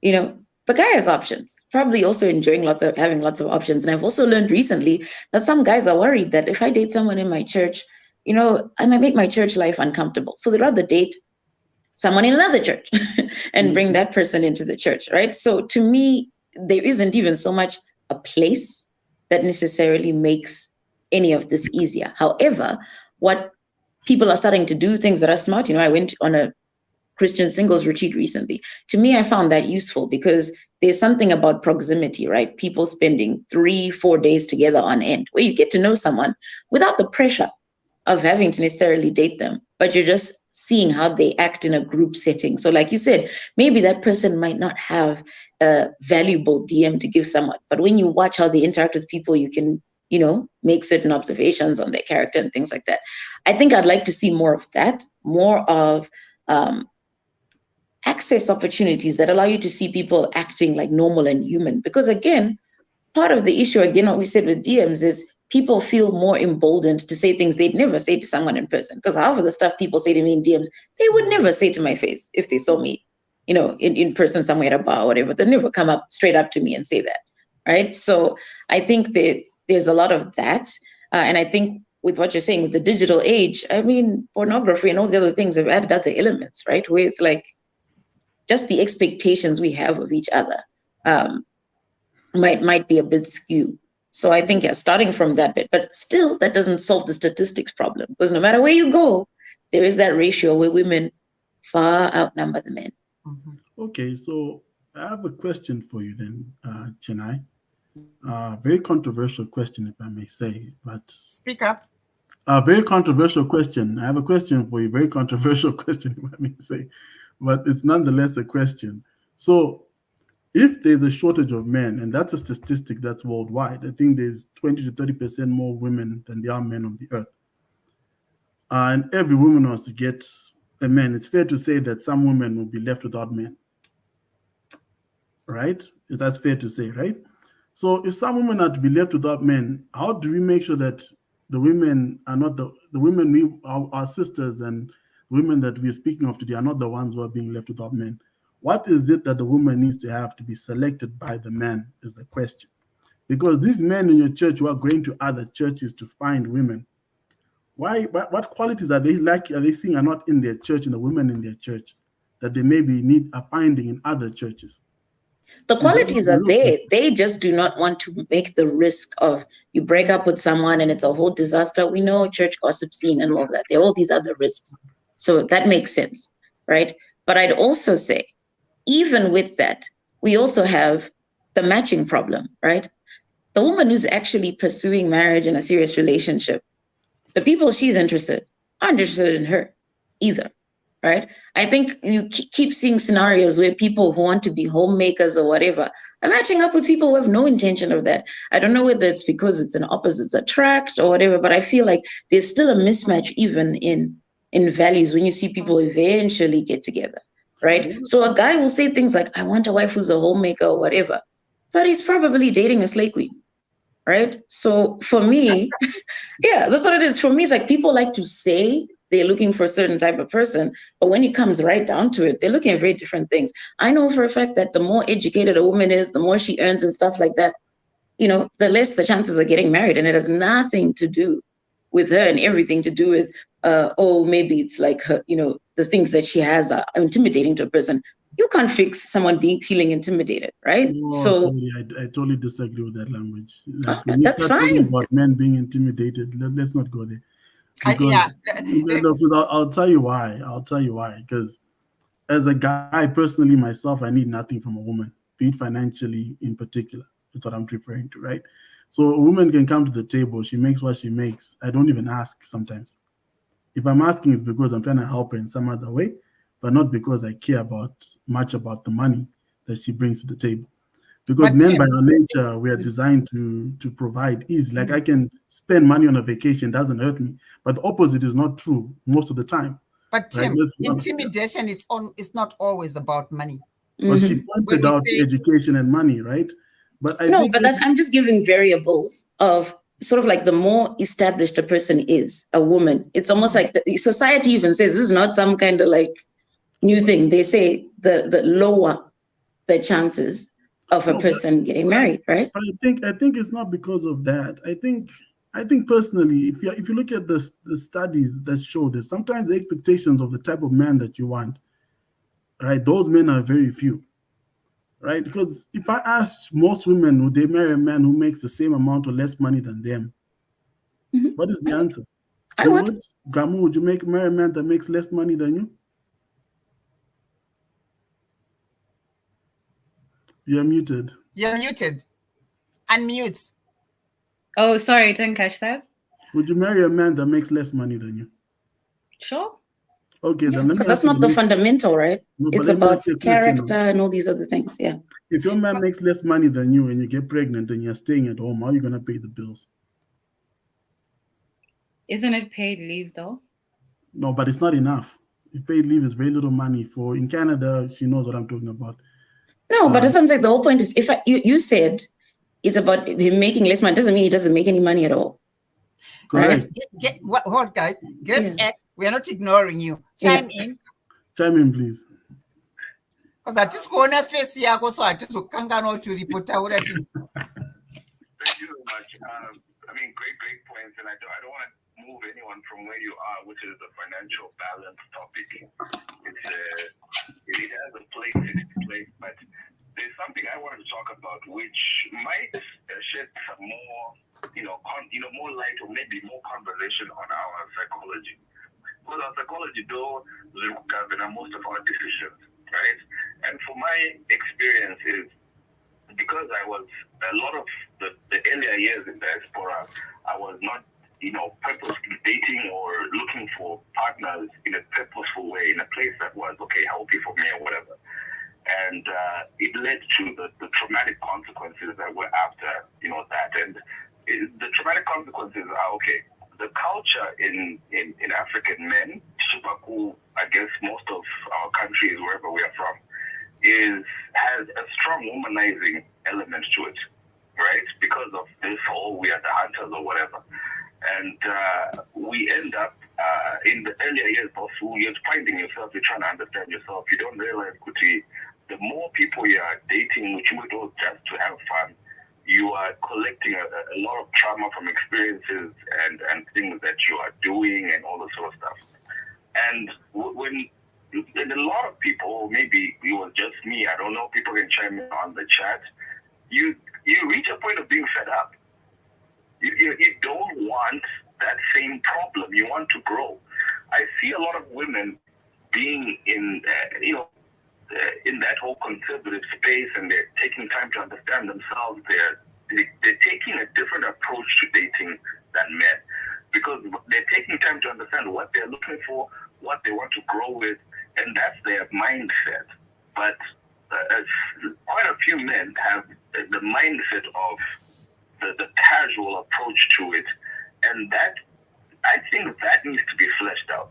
the guy has options, probably also enjoying having lots of options. And I've also learned recently that some guys are worried that if I date someone in my church, I might make my church life uncomfortable. So they'd rather date someone in another church and bring that person into the church, right? So to me, there isn't even so much a place that necessarily makes any of this easier. However, what people are starting to do, things that are smart, I went on a Christian singles retreat recently. To me, I found that useful because there's something about proximity, right? People spending 3-4 days together on end, where you get to know someone without the pressure of having to necessarily date them, but you're just seeing how they act in a group setting. So like you said, maybe that person might not have a valuable DM to give someone, but when you watch how they interact with people, you can, make certain observations on their character and things like that. I think I'd like to see more of that, more of access opportunities that allow you to see people acting like normal and human. Because again, part of the issue, again, what we said with DMs is people feel more emboldened to say things they'd never say to someone in person. Because half of the stuff people say to me in DMs, they would never say to my face if they saw me, in person somewhere at a bar or whatever. They'd never come up straight up to me and say that, right? So I think that there's a lot of that. And I think with what you're saying, with the digital age, I mean, pornography and all the other things have added other elements, right? Where it's like just the expectations we have of each other might be a bit skewed. So I think, starting from that bit, but still that doesn't solve the statistics problem, because no matter where you go, there is that ratio where women far outnumber the men. Okay, so I have a question for you then, Chinai. Very controversial question, if I may say, but Speak up. A very controversial question. I have a question for you. Very controversial question, if I may say, but it's nonetheless a question. So if there's a shortage of men, and that's a statistic that's worldwide, I think there's 20 to 30% more women than there are men on the earth. And every woman wants to get a man. It's fair to say that some women will be left without men. Right? That's fair to say, right? So if some women are to be left without men, how do we make sure that the women are not the women, our sisters and women that we're speaking of today are not the ones who are being left without men? What is it that the woman needs to have to be selected by the man is the question. Because these men in your church who are going to other churches to find women, what qualities are they seeing are not in their church, in the women in their church, that they maybe are finding in other churches? The qualities are there. They just do not want to make the risk of you break up with someone and it's a whole disaster. We know church gossip scene and all of that. There are all these other risks. So that makes sense, right? But I'd also say, even with that, we also have the matching problem, right? The woman who's actually pursuing marriage and a serious relationship, the people she's interested aren't interested in her either. Right? I think you keep seeing scenarios where people who want to be homemakers or whatever are matching up with people who have no intention of that. I don't know whether it's because it's an opposites attract or whatever, but I feel like there's still a mismatch even in values when you see people eventually get together, right? So a guy will say things like, I want a wife who's a homemaker or whatever, but he's probably dating a slay queen, right? So for me, yeah, that's what it is. For me, it's like people like to say they're looking for a certain type of person, but when it comes right down to it, they're looking at very different things. I know for a fact that the more educated a woman is, the more she earns and stuff like that, the less the chances of getting married. And it has nothing to do with her and everything to do with, maybe it's like her, the things that she has are intimidating to a person. You can't fix someone feeling intimidated, right? No, So sorry, I totally disagree with that language. Like, that's fine. About men being intimidated, let's not go there. Yeah. I'll tell you why. Because as a guy, personally, myself, I need nothing from a woman, be it financially in particular. That's what I'm referring to, right? So a woman can come to the table. She makes what she makes. I don't even ask sometimes. If I'm asking, it's because I'm trying to help her in some other way, but not because I care much about the money that she brings to the table. Because men, by our nature, we are designed to provide easy. Like I can spend money on a vacation, doesn't hurt me. But the opposite is not true most of the time. But Tim, intimidation is not always about money. But she pointed out education and money, right? But I'm just giving variables of sort of like the more established a person is, a woman. It's almost like the society even says this is not some kind of like new thing. They say the lower the chances of a person getting married, right? But I think it's not because of that. I think personally, if you look at the studies that show this, sometimes the expectations of the type of man that you want, right? Those men are very few. right? Because if I ask most women, would they marry a man who makes the same amount or less money than them? What is the answer? I You would. would? Gamu, would you marry a man that makes less money than you? You're muted. You're muted. Unmute. Oh, sorry, didn't catch that. Would you marry a man that makes less money than you? Sure. Okay, Yeah, then let me because ask that's you not the fundamental, right? No, but It's let me about ask you a question character now. and all these other things. Yeah. If your man makes less money than you and you get pregnant and you're staying at home, how are you going to pay the bills? Isn't it paid leave though? No, but it's not enough. If paid leave is very little money for in Canada, she knows what I'm talking about. No, but it sounds like the whole point is you said it's about him making less money. Doesn't mean he doesn't make any money at all. Correct. Hold, guys. Guest X, we are not ignoring you. Chime in. Chime in, please. Because I just go on a face here, so I just can't to report out. Thank you very much. I mean, great points, and I don't want to move anyone from where you are, which is the financial balance topic. It has a place, but there's something I wanted to talk about, which might shed some more, more light or maybe more conversation on our psychology. Because our psychology, though, will govern most of our decisions, right? And for my experience is, because I was a lot of the earlier years in diaspora, I was not, purposely dating or looking for partners in a purposeful way, in a place that was, okay, healthy for me or whatever. And it led to the traumatic consequences that were after, that. And the traumatic consequences are, okay, the culture in African men, Supaku, I guess most of our countries, wherever we are from, has a strong womanizing element to it, right? Because of this whole we are the hunters or whatever. And we end up in the earlier years of you're finding yourself, you're trying to understand yourself. You don't realize, Kuti, the more people you are dating, which you do just to have fun, you are collecting a lot of trauma from experiences and things that you are doing and all this sort of stuff. And and a lot of people, maybe it was just me, I don't know, people can chime in on the chat, you reach a point of being fed up. You don't want that same problem. You want to grow. I see a lot of women being in that whole conservative space, and they're taking time to understand themselves. They're taking a different approach to dating than men, because they're taking time to understand what they're looking for, what they want to grow with, and that's their mindset. But quite a few men have the mindset of the casual approach to it, and that, I think that needs to be fleshed out.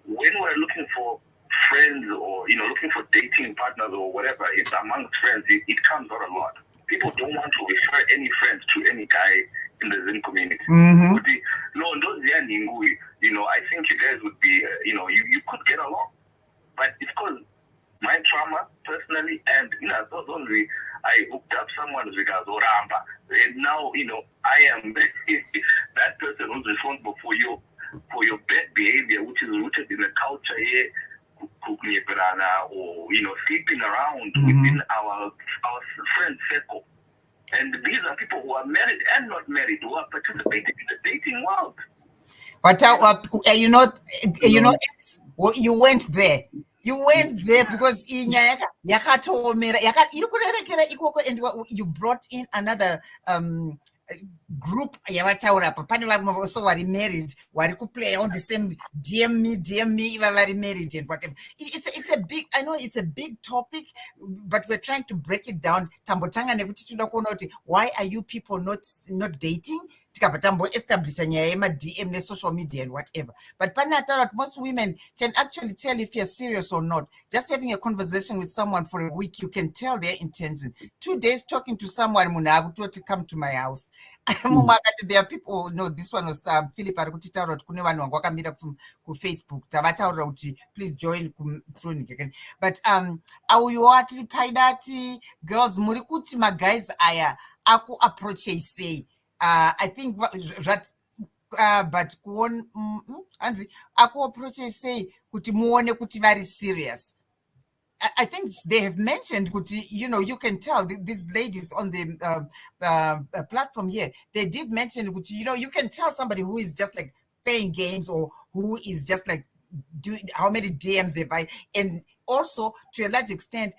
When we're looking for friends or looking for dating partners or whatever, it's amongst friends. It comes out a lot. People don't want to refer any friends to any guy in the Zen community. Mm-hmm. I think you guys would be, you could get along, but it's because my trauma personally, and not only I hooked up someone with Oramba, and now I am that person who's responsible for your bad behavior, which is rooted in the culture here, or sleeping around within our friend circle. And these are people who are married and not married, who are participating in the dating world. But you went there. You went there because you brought in another group pane vamwe also vari married vari kuplay on the same dm me vari married and whatever. It's a big, I know it's a big topic, but we're trying to break it down. Tambotanga nekuti tinoda kuona kuti why are you people not dating, tikabva tamboestablisha nyaya yemadm nesocial media and whatever. But panataura kuti most women can actually tell if you're serious or not. Just having a conversation with someone for a week, you can tell their intention. 2 days talking to someone, munhu akutoti come to my house. There are people, this one was Philip arikutitaura kuti kune vanhu vanga vakamira kufacebook tavataurira kuti please join through. But auyo tiri paidati girls muri kuti maguys aya akuapproachei sei. I think that's but kuona hanzi akuapproachei sei kuti muone kuti vari serious. I think they have mentioned, you can tell these ladies on the platform here, they did mention, you can tell somebody who is just like playing games or who is just like doing how many DMs they buy. And also, to a large extent,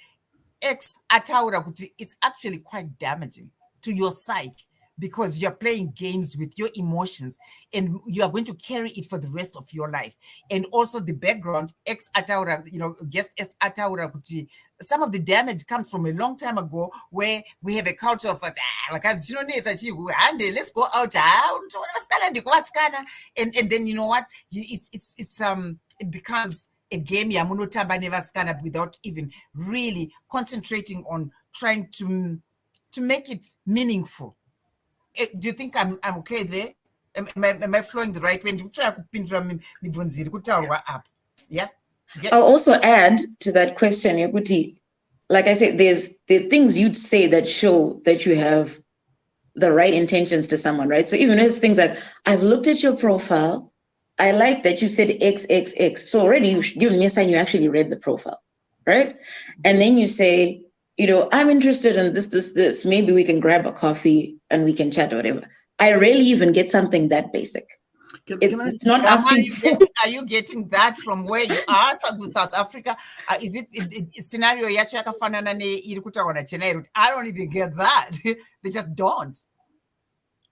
X ataura kuti it's actually quite damaging to your psyche because you're playing games with your emotions and you are going to carry it for the rest of your life. And also the background, X ataura, guest X ataura kuti some of the damage comes from a long time ago where we have a culture of like let's go out and then you know what, it becomes a game yamunotamba nevasikana without even really concentrating on trying to make it meaningful. Do you think I'm okay there? Am I flowing the right way? Yeah. I'll also add to that question, Yakuti. Like I said, there are things you'd say that show that you have the right intentions to someone, right? So even as things like, I've looked at your profile, I like that you said XXX. So already you've given me a sign you actually read the profile, right? And then you say, I'm interested in this. Maybe we can grab a coffee and we can chat or whatever. I rarely even get something that basic. It's not asking. Are you getting that from where you are, South Africa? Is it scenario yacho yakafanana iri kutaurwa naChenai? I don't even get that. They just don't.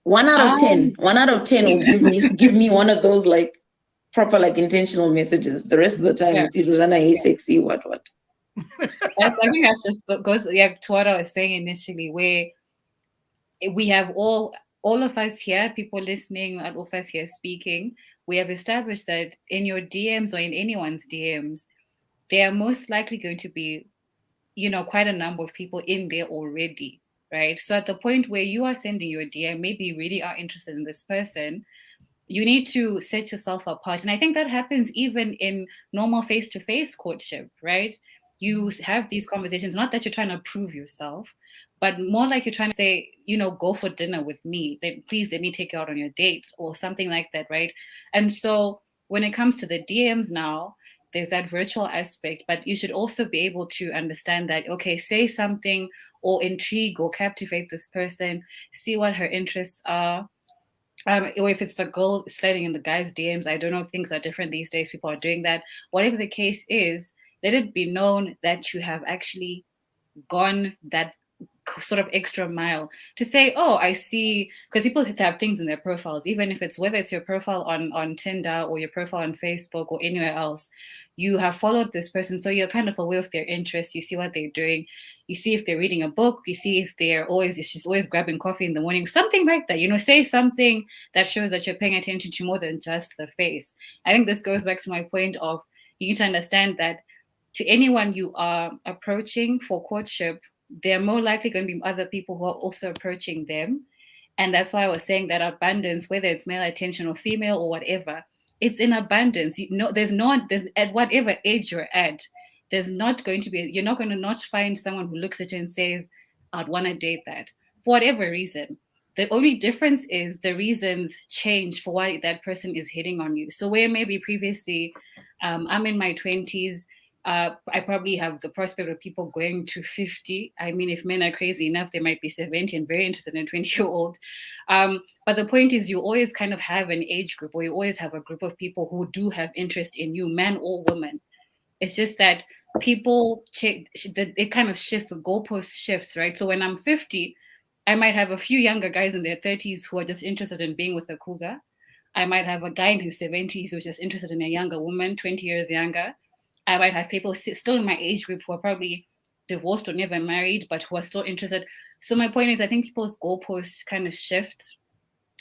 1 out of 10 will give me one of those like proper like intentional messages. The rest of the time it's either hey sexy what. I think that's just goes to what I was saying initially, where we have all of us here, people listening, and all of us here speaking, we have established that in your DMs or in anyone's DMs, there are most likely going to be, quite a number of people in there already, right? So at the point where you are sending your DM, maybe you really are interested in this person, you need to set yourself apart. And I think that happens even in normal face-to-face courtship, right? You have these conversations, not that you're trying to prove yourself, but more like you're trying to say, go for dinner with me. Please let me take you out on your dates or something like that, right? And so when it comes to the DMs now, there's that virtual aspect, but you should also be able to understand that, okay, say something or intrigue or captivate this person, see what her interests are. Or if it's the girl sliding in the guy's DMs, I don't know, things are different these days. People are doing that. Whatever the case is, let it be known that you have actually gone that sort of extra mile to say, oh, I see, because people have things in their profiles, even if it's whether it's your profile on Tinder or your profile on Facebook or anywhere else, you have followed this person, so you're kind of aware of their interests. You see what they're doing, you see if they're reading a book, you see if she's always grabbing coffee in the morning, something like that. Say something that shows that you're paying attention to more than just the face. I think this goes back to my point of you need to understand that to anyone you are approaching for courtship, there are more likely going to be other people who are also approaching them. And that's why I was saying that abundance, whether it's male attention or female or whatever, it's in abundance. There's at whatever age you're at, you're not going to not find someone who looks at you and says, I'd want to date that for whatever reason. The only difference is the reasons change for why that person is hitting on you. So where maybe previously, I'm in my 20s, I probably have the prospect of people going to 50. I mean, if men are crazy enough, they might be 70 and very interested in a 20-year-old. But the point is, you always kind of have an age group, or you always have a group of people who do have interest in you, man or woman. It's just that people it kind of shifts, the goalpost shifts, right? So when I'm 50, I might have a few younger guys in their 30s who are just interested in being with a cougar. I might have a guy in his 70s who's just interested in a younger woman, 20 years younger. I might have people still in my age group who are probably divorced or never married, but who are still interested. So my point is, I think people's goalposts kind of shift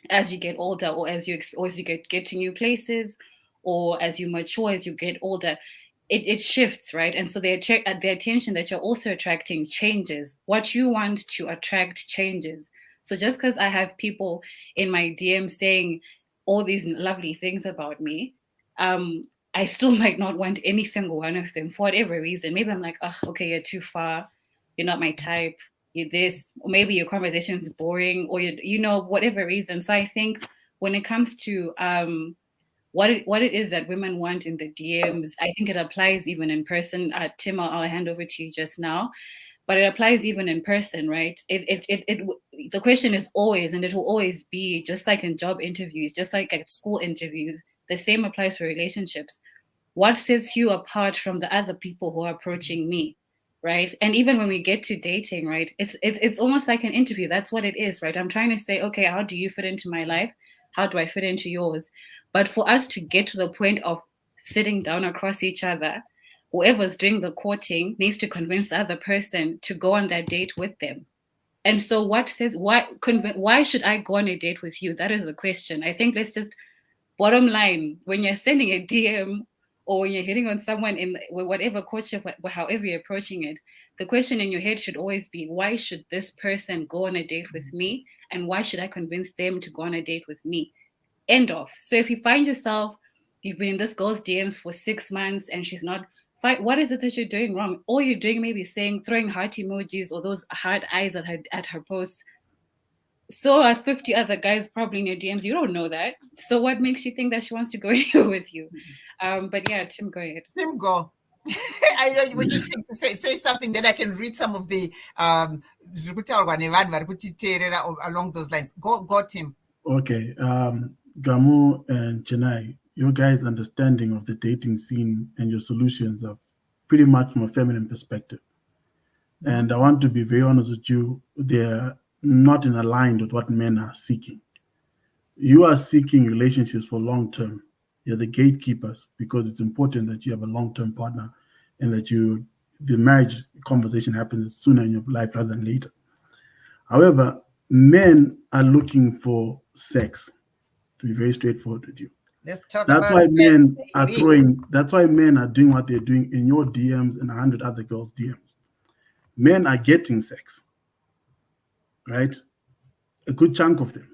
as you get older, or as you get to new places, or as you mature, as you get older. It shifts, right? And so the attention that you're also attracting changes. What you want to attract changes. So just because I have people in my DM saying all these lovely things about me, I still might not want any single one of them for whatever reason. Maybe I'm like, oh, okay, you're too far. You're not my type. You're this. Or maybe your conversation is boring, or whatever reason. So I think when it comes to what it is that women want in the DMs. I think it applies even in person. Tim, I'll hand over to you just now, but it applies even in person, right? The question is always, and it will always be, just like in job interviews, just like at school interviews, the same applies for relationships. What sets you apart from the other people who are approaching me, right? And even when we get to dating, right, it's almost like an interview. That's what it is, right? I'm trying to say, okay, how do you fit into my life? How do I fit into yours? But for us to get to the point of sitting down across each other, whoever's doing the courting needs to convince the other person to go on that date with them. And so what says, why should I go on a date with you? That is the question. I think let's just, bottom line, when you're sending a DM or when you're hitting on someone in whatever courtship, however you're approaching it, the question in your head should always be, why should this person go on a date with me? And why should I convince them to go on a date with me? End of. So if you find yourself, you've been in this girl's DMs for 6 months and she's not, what is it that you're doing wrong? All you're doing maybe saying, throwing heart emojis or those hard eyes at her posts. So are 50 other guys probably in your DMs. You don't know that. So what makes you think that she wants to go here with you? But yeah, Tim, go ahead. Tim, go. I know you were itching to say something, then I can read some of the along those lines. Go, Tim. Okay. Gamu and Chennai, your guys' understanding of the dating scene and your solutions are pretty much from a feminine perspective. And I want to be very honest with you, they're not in aligned with what men are seeking. You are seeking relationships for long term. You're the gatekeepers because it's important that you have a long-term partner and that the marriage conversation happens sooner in your life rather than later. However, men are looking for sex, to be very straightforward with you. Let's talk That's about why sex, men are baby. that's why men are doing what they're doing in your DMs and 100 other girls' DMs. Men are getting sex, right? A good chunk of them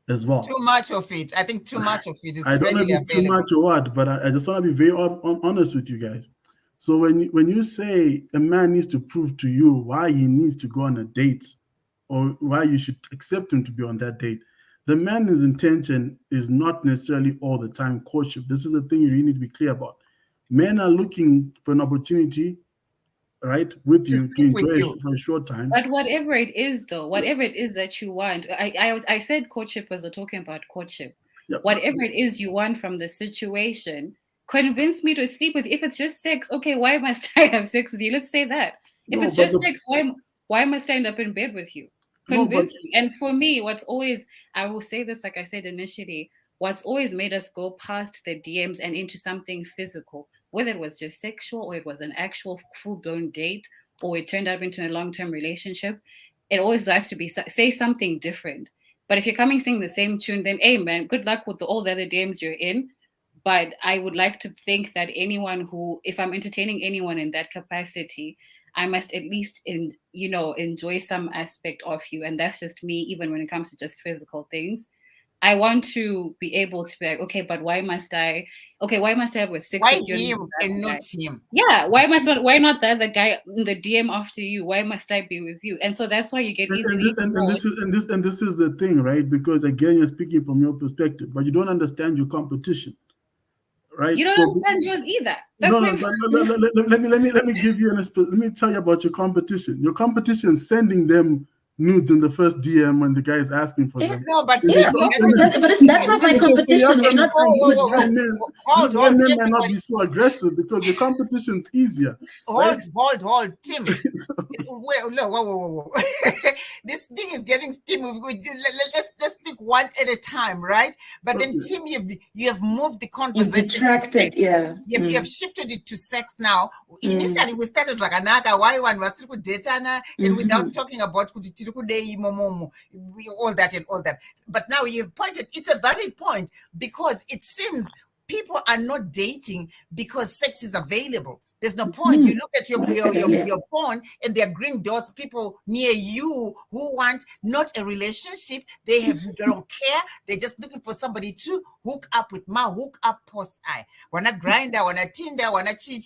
as well. Too much of it. I think too much of it is I don't know if readily it's too available. much or what, but I just want to be very honest with you guys. So when you say a man needs to prove to you why he needs to go on a date or why you should accept him to be on that date, the man's intention is not necessarily all the time courtship. This is the thing you really need to be clear about. Men are looking for an opportunity, right, with you to enjoy for a short time. But whatever it is, though, whatever it is that you want, I said courtship as we're talking about courtship. Yep. Whatever it is you want from the situation, convince me to sleep with you. If it's just sex, okay, why must I have sex with you? Let's say that. If it's just sex, why must I end up in bed with you? Convince me. And for me, what's always, I will say this like I said initially, what's always made us go past the DMs and into something physical, whether it was just sexual or it was an actual full-blown date or it turned up into a long-term relationship, it always has to be say something different. But if you're coming singing the same tune, then hey man, good luck with all the other DMs you're in. But I would like to think that anyone who, if I'm entertaining anyone in that capacity, I must at least enjoy some aspect of you. And that's just me, even when it comes to just physical things. I want to be able to be like, okay, but why must I have with sex with you? Why him and not him? Yeah, why not the other guy in the DM after you? Why must I be with you? And so that's why you get easily and this is the thing, right? Because again, you're speaking from your perspective, but you don't understand your competition. Right? You don't understand yours either. That's let me give you let me tell you about your competition. Your competition is sending them nudes in the first DM when the guy is asking for them. No, but that's not my competition. We're not men might not be so aggressive because the competition's easier. Hold, Tim. Whoa. This thing is getting steamy. Let's speak one at a time, right? But then, Tim, you have moved the conversation. You detracted, yeah. You have shifted it to sex now. Initially, we started Raganaka, why one was datana, and without talking about all that. But now you've pointed, it's a valid point because it seems people are not dating because sex is available. There's no point. You look at your phone and there are green dots, people near you who want not a relationship. They don't care. They're just looking for somebody to hook up with. Hook up post I. Wanna Grindr, wanna Tinder, wanna chi.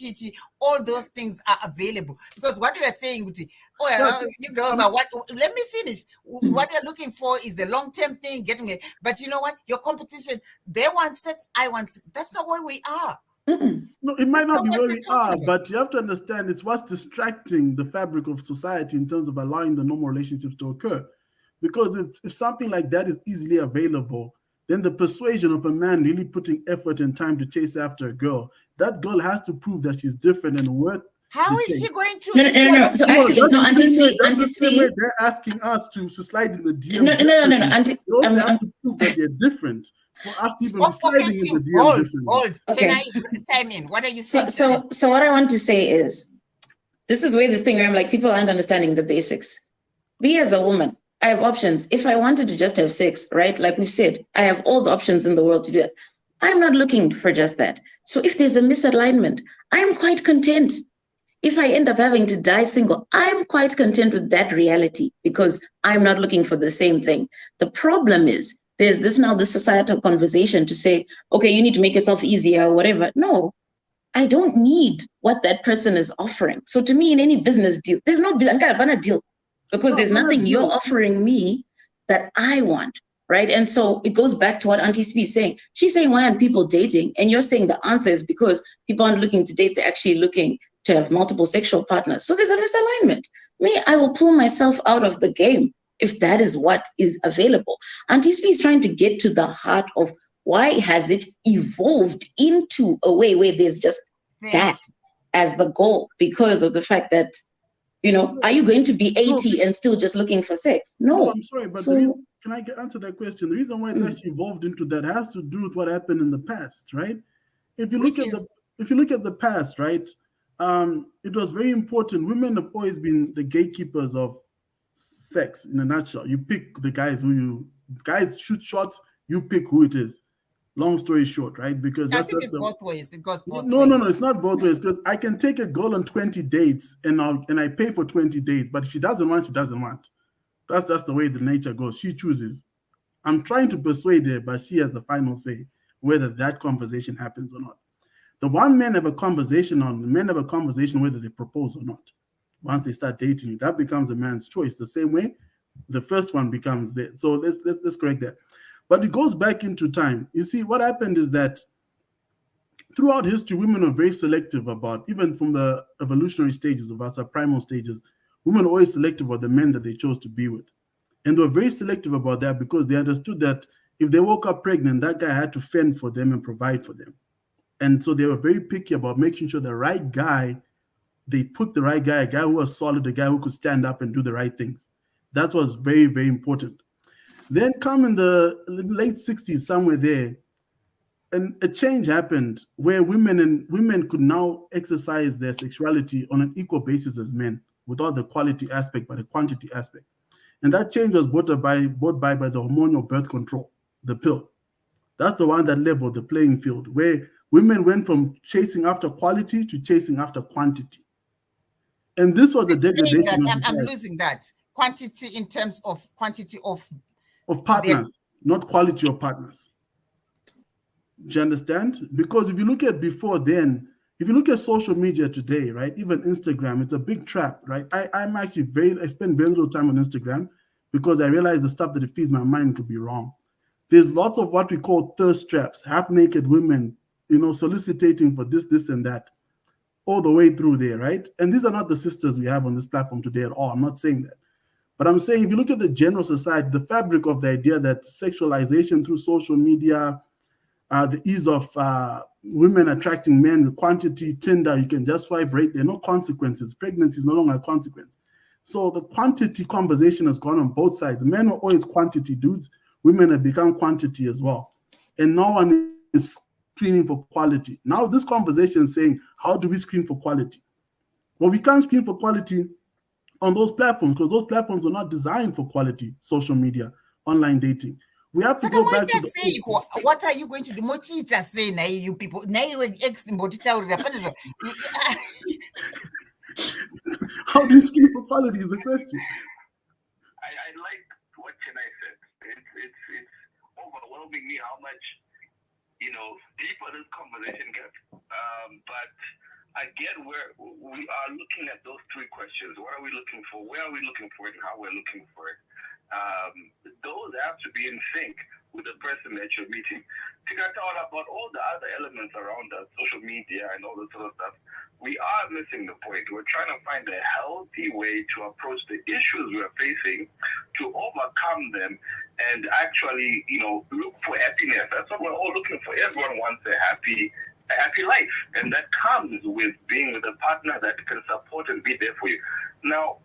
All those things are available. Because what we are saying, Well, you girls are what? Let me finish. What you're looking for is a long-term thing, getting it. But you know what? Your competition, they want sex, I want sex. That's not where we are. No, it might That's not be what where we're we talking are, about. but you have to understand it's what's distracting the fabric of society in terms of allowing the normal relationships to occur. Because if something like that is easily available, then the persuasion of a man really putting effort and time to chase after a girl, that girl has to prove that she's different and worth How the is she chase. going to? No. So actually, no, That's Auntie Sweet, that's Auntie the same way Sweet. they're asking us to slide in the DM. No. Auntie, they also have to prove that they're different for us to even be sliding in the DM differently. Hold. Okay. Can I chime in? What are you saying? So what I want to say is, this is where this thing where I'm like, people aren't understanding the basics. Me as a woman, I have options. If I wanted to just have sex, right? Like we've said, I have all the options in the world to do it. I'm not looking for just that. So if there's a misalignment, I'm quite content. If I end up having to die single, I'm quite content with that reality because I'm not looking for the same thing. The problem is there's this societal conversation to say, okay, you need to make yourself easier or whatever. No, I don't need what that person is offering. So to me, in any business deal, there's no deal because there's nothing you're offering me that I want, right? And so it goes back to what Auntie Spee is saying. She's saying, why aren't people dating? And you're saying the answer is because people aren't looking to date. They're actually looking to have multiple sexual partners. So there's a misalignment. Me, I will pull myself out of the game if that is what is available. Auntie Spee is trying to get to the heart of why has it evolved into a way where there's just that as the goal because of the fact that, are you going to be 80 and still just looking for sex? No. I'm sorry, but So, can I answer that question? The reason why it's actually evolved into that has to do with what happened in the past, right? If you look at the past, right, it was very important. Women have always been the gatekeepers of sex in a nutshell. You pick the guys guys shoot shots, you pick who it is. Long story short, right? Because I think it's both ways. It goes both ways. No, it's not both ways. Because I can take a girl on 20 dates and I pay for 20 dates, but if she doesn't want, she doesn't want. That's just the way the nature goes. She chooses. I'm trying to persuade her, but she has the final say whether that conversation happens or not. The one men have a conversation on, the men have a conversation whether they propose or not. Once they start dating, that becomes a man's choice. The same way the first one becomes there. So let's correct that. But it goes back into time. You see, what happened is that throughout history, women are very selective about, even from the evolutionary stages of us, our primal stages, women are always selective about the men that they chose to be with. And they were very selective about that because they understood that if they woke up pregnant, that guy had to fend for them and provide for them. And so they were very picky about making sure the right guy, they put the right guy, a guy who was solid, a guy who could stand up and do the right things. That was very, very important. Then come in the late 60s, somewhere there, and a change happened where women could now exercise their sexuality on an equal basis as men, without the quality aspect, but the quantity aspect. And that change was brought by the hormonal birth control, the pill. That's the one that leveled the playing field, where women went from chasing after quality to chasing after quantity. And this was a degradation of society. I'm losing that. Quantity in terms of quantity of partners, not quality of partners. Do you understand? Because if you look at before then, if you look at social media today, right, even Instagram, it's a big trap, right? I spend very little time on Instagram because I realize the stuff that it feeds my mind could be wrong. There's lots of what we call thirst traps, half-naked women, soliciting for this, and that, all the way through there, right? And these are not the sisters we have on this platform today at all. I'm not saying that. But I'm saying if you look at the general society, the fabric of the idea that sexualization through social media, the ease of women attracting men, the quantity, Tinder, you can just swipe right. There are no consequences. Pregnancy is no longer a consequence. So the quantity conversation has gone on both sides. Men are always quantity dudes. Women have become quantity as well. And no one is screening for quality. Now this conversation is saying, how do we screen for quality? Well, we can't screen for quality on those platforms because those platforms are not designed for quality social media, online dating. We have to go back to the... What are you going to do? Mochita say na you people. Na you ex How do you screen for quality is the question. I like what Chennai said. It's overwhelming me how much deeper this conversation gets. But again, we are looking at those three questions. What are we looking for? Where are we looking for it? And how we're looking for it. Those have to be in sync with the person that you're meeting. To get out about all the other elements around us, social media and all this sort of stuff, we are missing the point. We're trying to find a healthy way to approach the issues we're facing, to overcome them, and actually, look for happiness. That's what we're all looking for. Everyone wants a happy life, and that comes with being with a partner that can support and be there for you. Now,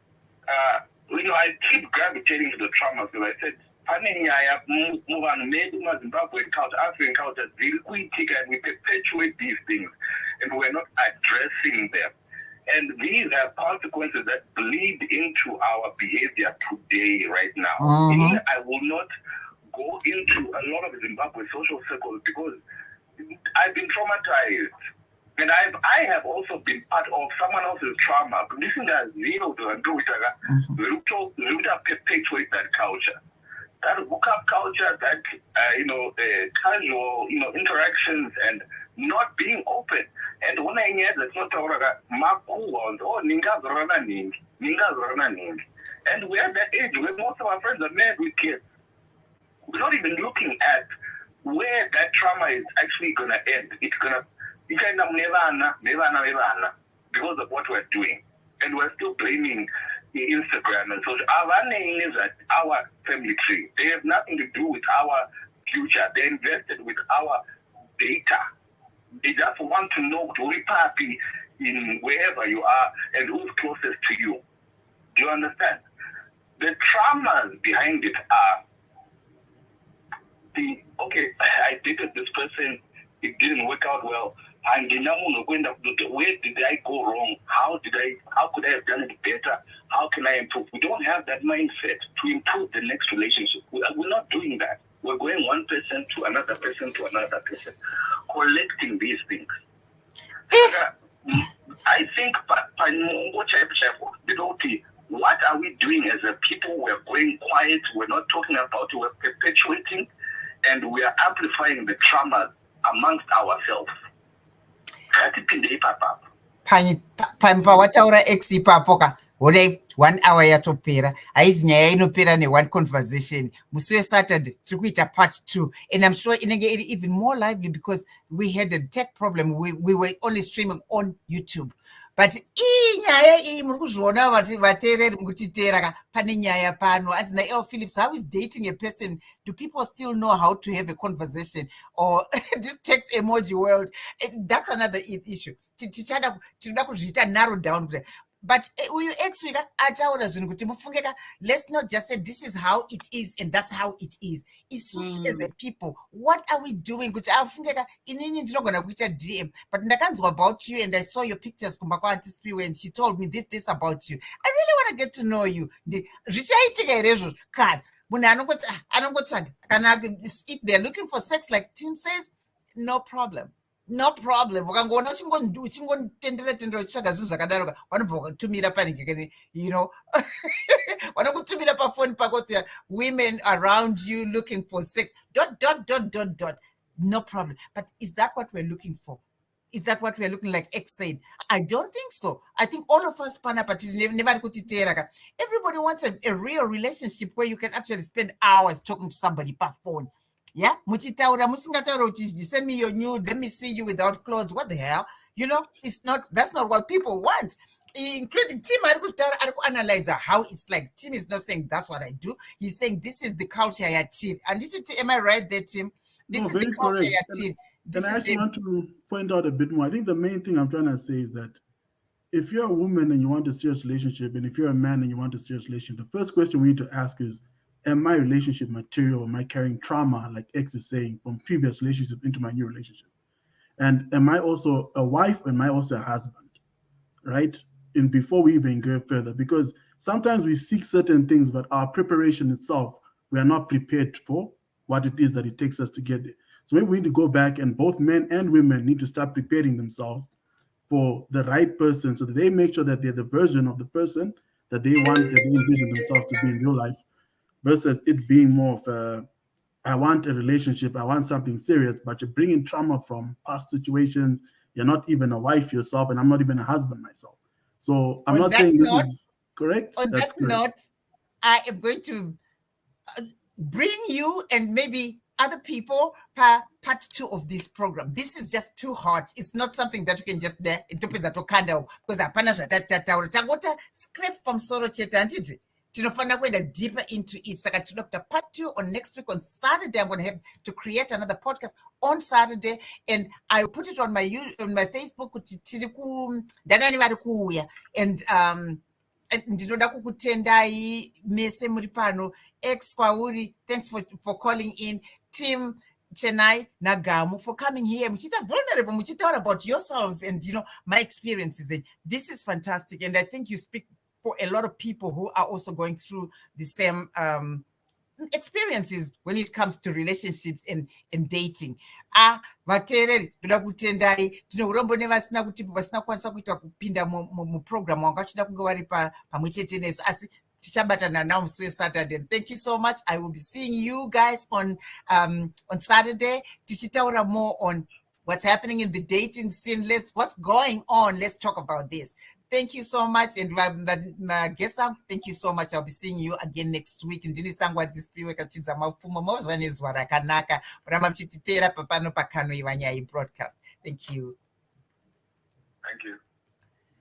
I keep gravitating to the trauma because I said, panyaya move Zimbabwe culture, African culture, and we perpetuate these things, and we're not addressing them. And these have consequences that bleed into our behavior today, right now. I will not go into a lot of Zimbabwe social circles because I've been traumatized. And I have also been part of someone else's trauma. This is a zero to perpetuate that culture. That hookup culture, that casual, interactions and not being open. And when I hear that, not and we're at that age where most of our friends are married with kids. We're not even looking at where that trauma is actually going to end. It's going to because of what we're doing. And we're still blaming Instagram and social. Our name is our family tree. They have nothing to do with our future. They invested with our data. They just want to know to be happy in wherever you are and who's closest to you. Do you understand? The traumas behind it are I dated this person, it didn't work out well. And where did I go wrong? How could I have done it better? How can I improve? We don't have that mindset to improve the next relationship. We're not doing that. We're going one person to another person to another person, collecting these things. I think what are we doing as a people? We're going quiet. We're not talking about it. We're perpetuating, and we are amplifying the trauma amongst ourselves. Pampa wataura x ipapo ka hodai 1 hour yatopera haizi nyaya inopera ne1 conversation. Musi weSaturday tiri kuita part 2, and I'm sure inenge iri even more lively because we had a tech problem. We were only streaming on YouTube. But nyaya iyi muri kuzviona vateereri mukutiteera ka pane nyaya pano. As nael Phillips, how is dating a person? Do people still know how to have a conversation? Or this text emoji world? That's another issue. Tinoda kuzviita narrow down. But uyu ex wika ataura zvinhu kuti mufungeka, let's not just say this is how it is and that's how it is. Isusu as a people, what are we doing? Kuti afungeka inini ndinogona kuita DM, but ndakanzwa about you and I saw your pictures kumba kwaAunty Spiwe and she told me this about you. I really want to get to know you. Zvichaitika here izvozvo kana munhu anongotsvaga kana if they're looking for sex like Tim says, no problem. No problem. Ukangoona uchingotendera uchitsvaga zvinhu zvakadaro vanobva vakatumira panike, vanokutumira pafoni pako there women around you looking for sex ... No problem. But is that what we're looking for? Is that what we're looking like X said? I don't think so. I think all of us everybody wants a real relationship where you can actually spend hours talking to somebody per phone. Yeah, muchitaura musingataura uchi send me your nude, let me see you without clothes. What the hell? That's not what people want. Including Tim analyze how it's like. Tim is not saying that's what I do. He's saying this is the culture I achieve. And am I right there, Tim? This is the culture I achieve. And I actually want to point out a bit more. I think the main thing I'm trying to say is that if you're a woman and you want a serious relationship, and if you're a man and you want a serious relationship, the first question we need to ask is, am my relationship material? Am I carrying trauma, like X is saying, from previous relationship into my new relationship? And am I also a wife? Am I also a husband? Right? And before we even go further, because sometimes we seek certain things, but our preparation itself, we are not prepared for what it is that it takes us to get there. So maybe we need to go back, and both men and women need to start preparing themselves for the right person so that they make sure that they're the version of the person that they want, that they envision themselves to be in real life, versus it being more of I want a relationship, I want something serious, but you're bringing trauma from past situations, you're not even a wife yourself, and I'm not even a husband myself. So I'm On not that saying this note- is correct. On That's that correct. note, I am going to bring you and maybe other people part 2 of this program. This is just too hot. It's not something that you can just itopedza tokanda because hapana zvatataura tangota scrape pamusoro chete handiti tinofanira kuenda deeper into it. Saka tinoda kuita part 2 on next week on Saturday. I'm going to have to create another podcast on Saturday, and I will put it on my Facebook kuti tiri ku ndanani vari kuuya, and ndinoda kukutendai mese muri pano. X kwauri, thanks for calling in. Team Chennai Nagamu for coming here. Muchita vulnerable, muchita about yourselves and my experiences. And this is fantastic. And I think you speak for a lot of people who are also going through the same experiences when it comes to relationships and dating. Vateereri toda kutendai. Tine urombo nevasina kwanisa kuita kupinda muprogram wanga chida kunge vari pamwe chete nesu, asi tichabatana now musi weSaturday. Thank you so much. I will be seeing you guys on Saturday. Tichitaura more on what's happening in the dating scene. What's going on? Let's talk about this. Thank you so much. And my guest, thank you so much. I'll be seeing you again next week. Ndini sangwa dzispiwe kachidza mapfumo mozwa nezwa rakanaka. Ramba mchititera papano pakano iwanyai broadcast. Thank you. Thank you.